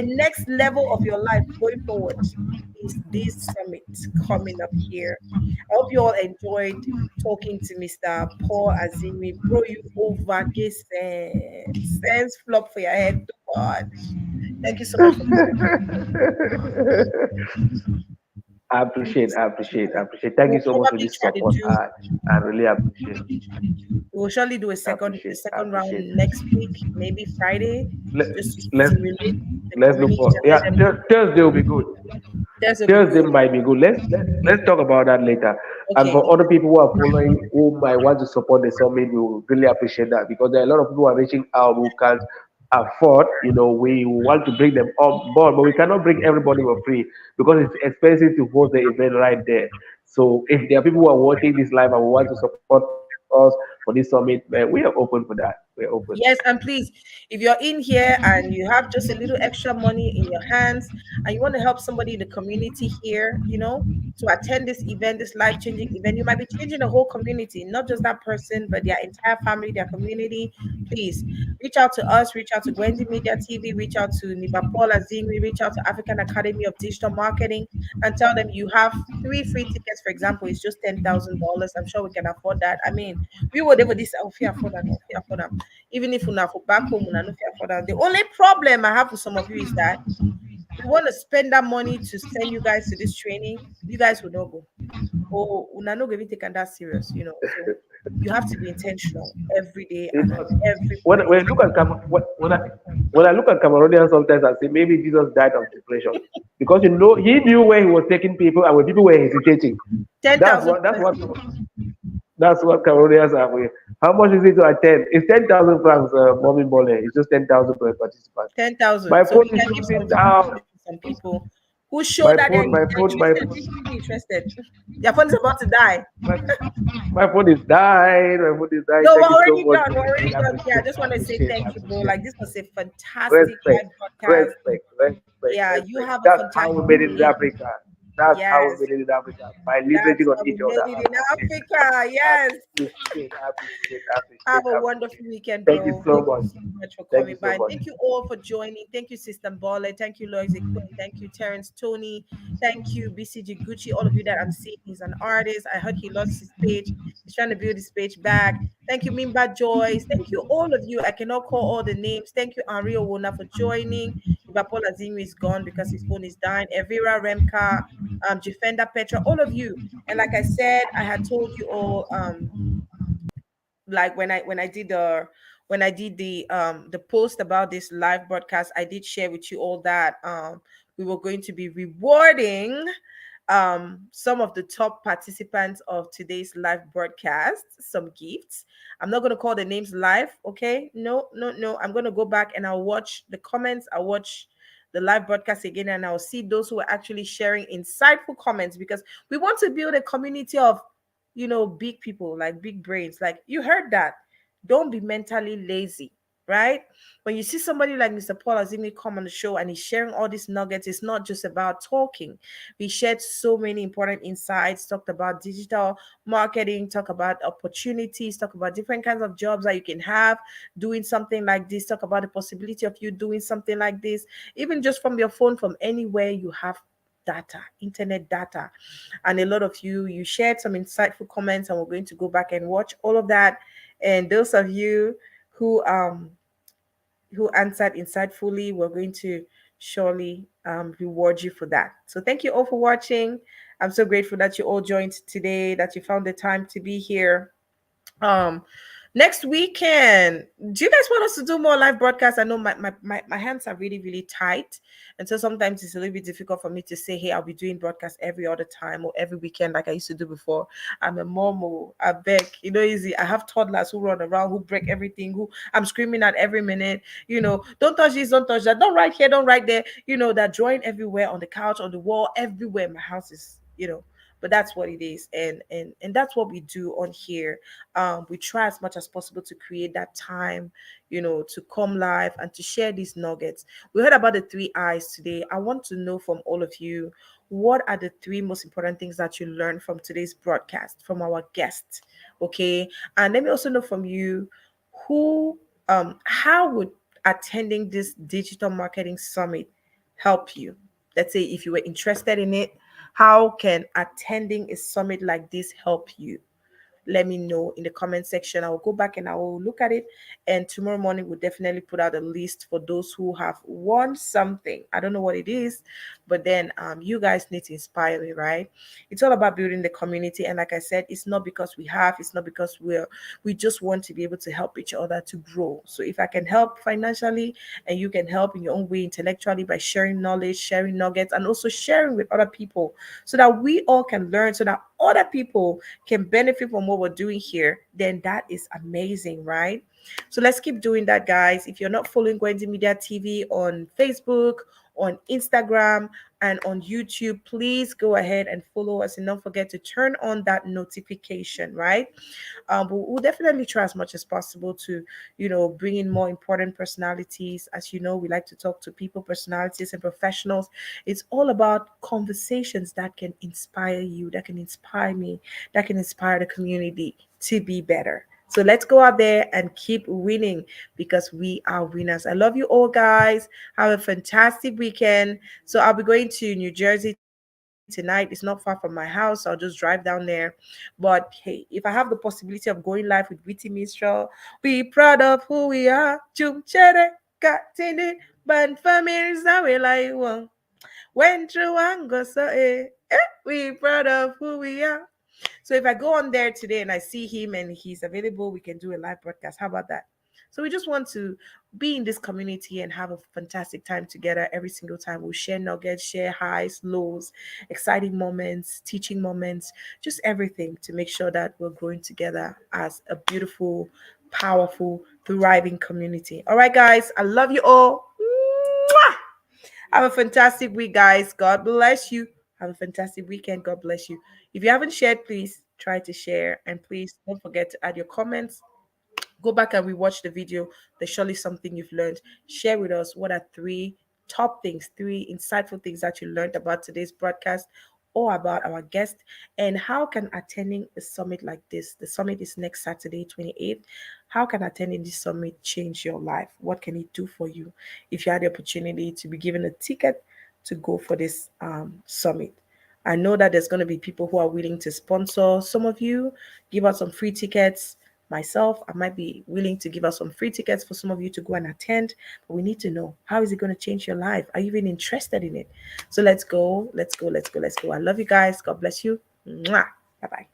next level of your life going forward is this summit coming up here. I hope you all enjoyed talking to Mr. Paul AZINWI. Bro, you over get sense flop for your head too much. Thank you so much for coming. I appreciate. Thank you We'll so much for probably this try to support. do. I really appreciate. We'll surely do a I second round appreciate. next week, maybe Friday, Let, just to let's stimulate the let's look community for, and let yeah. them. Thursday will be good. This will be Thursday good. might be good. Let's talk about that later. And Okay. for other people who are following, who might want to support the summit, we will really appreciate that because there are a lot of people who are reaching out who can't afford. We want to bring them on board, but we cannot bring everybody for free because it's expensive to host the event right there. So if there are people who are watching this live and want to support us for this summit, man, we are open for that. We're open. Yes, and please, if you're in here and you have just a little extra money in your hands and you want to help somebody in the community here, to attend this event, this life-changing event, you might be changing the whole community, not just that person, but their entire family, their community. Please reach out to us, reach out to Gwendy Media TV, reach out to Nibapol AZINWI, reach out to African Academy of Digital Marketing and tell them you have 3 free tickets, for example, it's just $10,000. I'm sure we can afford that. I mean, we would ever this afford that, afford that. Even if una for back home, una no fit afford that. The only problem I have with some of you is that we want to spend that money to send you guys to this training. You guys will not go. Or una no going to take that serious, So you have to be intentional every day In and on fact, every when I point. look at when I look at Cameroonians, sometimes I say maybe Jesus died of depression because he knew where he was taking people and when people were hesitating. Ten That's thousand what that's what that's what Cameroonians are with. How much is it to attend? It's 10,000 francs, mommy bole. It's just 10,000 per participant. 10,000. My So phone you is can give some shutting free down. to some people who show My that they're phone, my phone, my interested, really interested. Their phone is about to die. my, my phone is dying. My phone is dying. No, we're Thank you so already much. done. We're already I done. Yeah, I appreciate, just I want to say appreciate, I thank you, bro. appreciate. Like this was a fantastic Respect, live podcast. Yeah, you respect. have a That's how fantastic we made it in day. Africa. That's how Yes, we made it in Africa. By that's leveraging on how we each other. made it in Africa. I Yes. appreciate, I appreciate, I Have appreciate, a I wonderful appreciate. weekend, Thank you bro. so Thank you much. so much for Thank coming you so by. much. Thank you all for joining. Thank you, System Baller. Thank you, Loisy Quinn. Thank you, Terrence Tony. Thank you, BCG Gucci. All of you that I'm seeing. He's an artist. I heard he lost his page. He's trying to build his page back. Thank you, Mimba Joyce. Thank you, all of you. I cannot call all the names. Thank you, Henri OWONA, for joining. Ibapola Zimi is gone because his phone is dying. Evira Remka, Jifenda Petra, all of you. And like I said, I had told you all, like when I did the post about this live broadcast, I did share with you all that we were going to be rewarding some of the top participants of today's live broadcast some gifts. I'm not going to call the names live, okay? No, no, no. I'm going to go back and I'll watch the comments. I'll watch the live broadcast again and I'll see those who are actually sharing insightful comments because we want to build a community of big people, like big brains. Like you heard that. Don't be mentally lazy, right? When you see somebody like Mr. Paul Azimi come on the show and he's sharing all these nuggets, it's not just about talking. We shared so many important insights, talked about digital marketing, talk about opportunities, talk about different kinds of jobs that you can have doing something like this, talk about the possibility of you doing something like this, even just from your phone, from anywhere you have data, internet data. And a lot of you shared some insightful comments and we're going to go back and watch all of that. And those of you who answered insightfully, we're going to surely reward you for that. So thank you all for watching. I'm so grateful that you all joined today, that you found the time to be here. um Next weekend, do you guys want us to do more live broadcasts? I know my hands are really, really tight. And so sometimes it's a little bit difficult for me to say, hey, I'll be doing broadcasts every other time or every weekend like I used to do before. I'm a mom, I beg, easy. I have toddlers who run around, who break everything, who I'm screaming at every minute, don't touch this, don't touch that, don't write here, don't write there, they're drawing everywhere, on the couch, on the wall, everywhere. My house is, but that's what it is. And that's what we do on here. We try as much as possible to create that time, to come live and to share these nuggets. We heard about the 3 I's today. I want to know from all of you, what are the 3 most important things that you learned from today's broadcast from our guests? Okay. And let me also know from you, who how would attending this digital marketing summit help you? Let's say if you were interested in it, how can attending a summit like this help you? Let me know in the comment section. I will go back and I will look at it. And tomorrow morning, we'll definitely put out a list for those who have won something. I don't know what it is, but then you guys need to inspire me, right? It's all about building the community, and like I said, it's not because we have, it's not because we just want to be able to help each other to grow. So if I can help financially and you can help in your own way intellectually by sharing knowledge, sharing nuggets, and also sharing with other people so that we all can learn, so that other people can benefit from what we're doing here, then that is amazing, right? So let's keep doing that, guys. If you're not following Gwendy Media TV on Facebook, on Instagram, and on YouTube, please go ahead and follow us, and don't forget to turn on that notification, right? But we'll definitely try as much as possible to, bring in more important personalities. As you know, we like to talk to people, personalities, and professionals. It's all about conversations that can inspire you, that can inspire me, that can inspire the community to be better. So let's go out there and keep winning, because we are winners. I love you all, guys. Have a fantastic weekend. So I'll be going to New Jersey tonight. It's not far from my house. So I'll just drive down there. But hey, if I have the possibility of going live with Witty Minstrel, be proud of who we are. Chum chere, katini, ban families that we like one. Went through and go so we proud of who we are. So if I go on there today and I see him and he's available, we can do a live broadcast. How about that? So we just want to be in this community and have a fantastic time together every single time. We'll share nuggets, share highs, lows, exciting moments, teaching moments, just everything to make sure that we're growing together as a beautiful, powerful, thriving community. All right, guys, I love you all. Mwah! Have a fantastic week, guys. God bless you. Have a fantastic weekend. God bless you. If you haven't shared, please try to share. And please don't forget to add your comments. Go back and rewatch the video. There's surely something you've learned. Share with us what are three top things, three insightful things that you learned about today's broadcast or about our guest, and how can attending a summit like this, the summit is next Saturday 28th, how can attending this summit change your life? What can it do for you if you had the opportunity to be given a ticket to go for this summit? I know that there's going to be people who are willing to sponsor some of you, give out some free tickets. Myself, I might be willing to give out some free tickets for some of you to go and attend, but we need to know, how is it going to change your life? Are you even interested in it? So let's go, let's go, let's go, let's go. I love you guys. God bless you. Bye bye.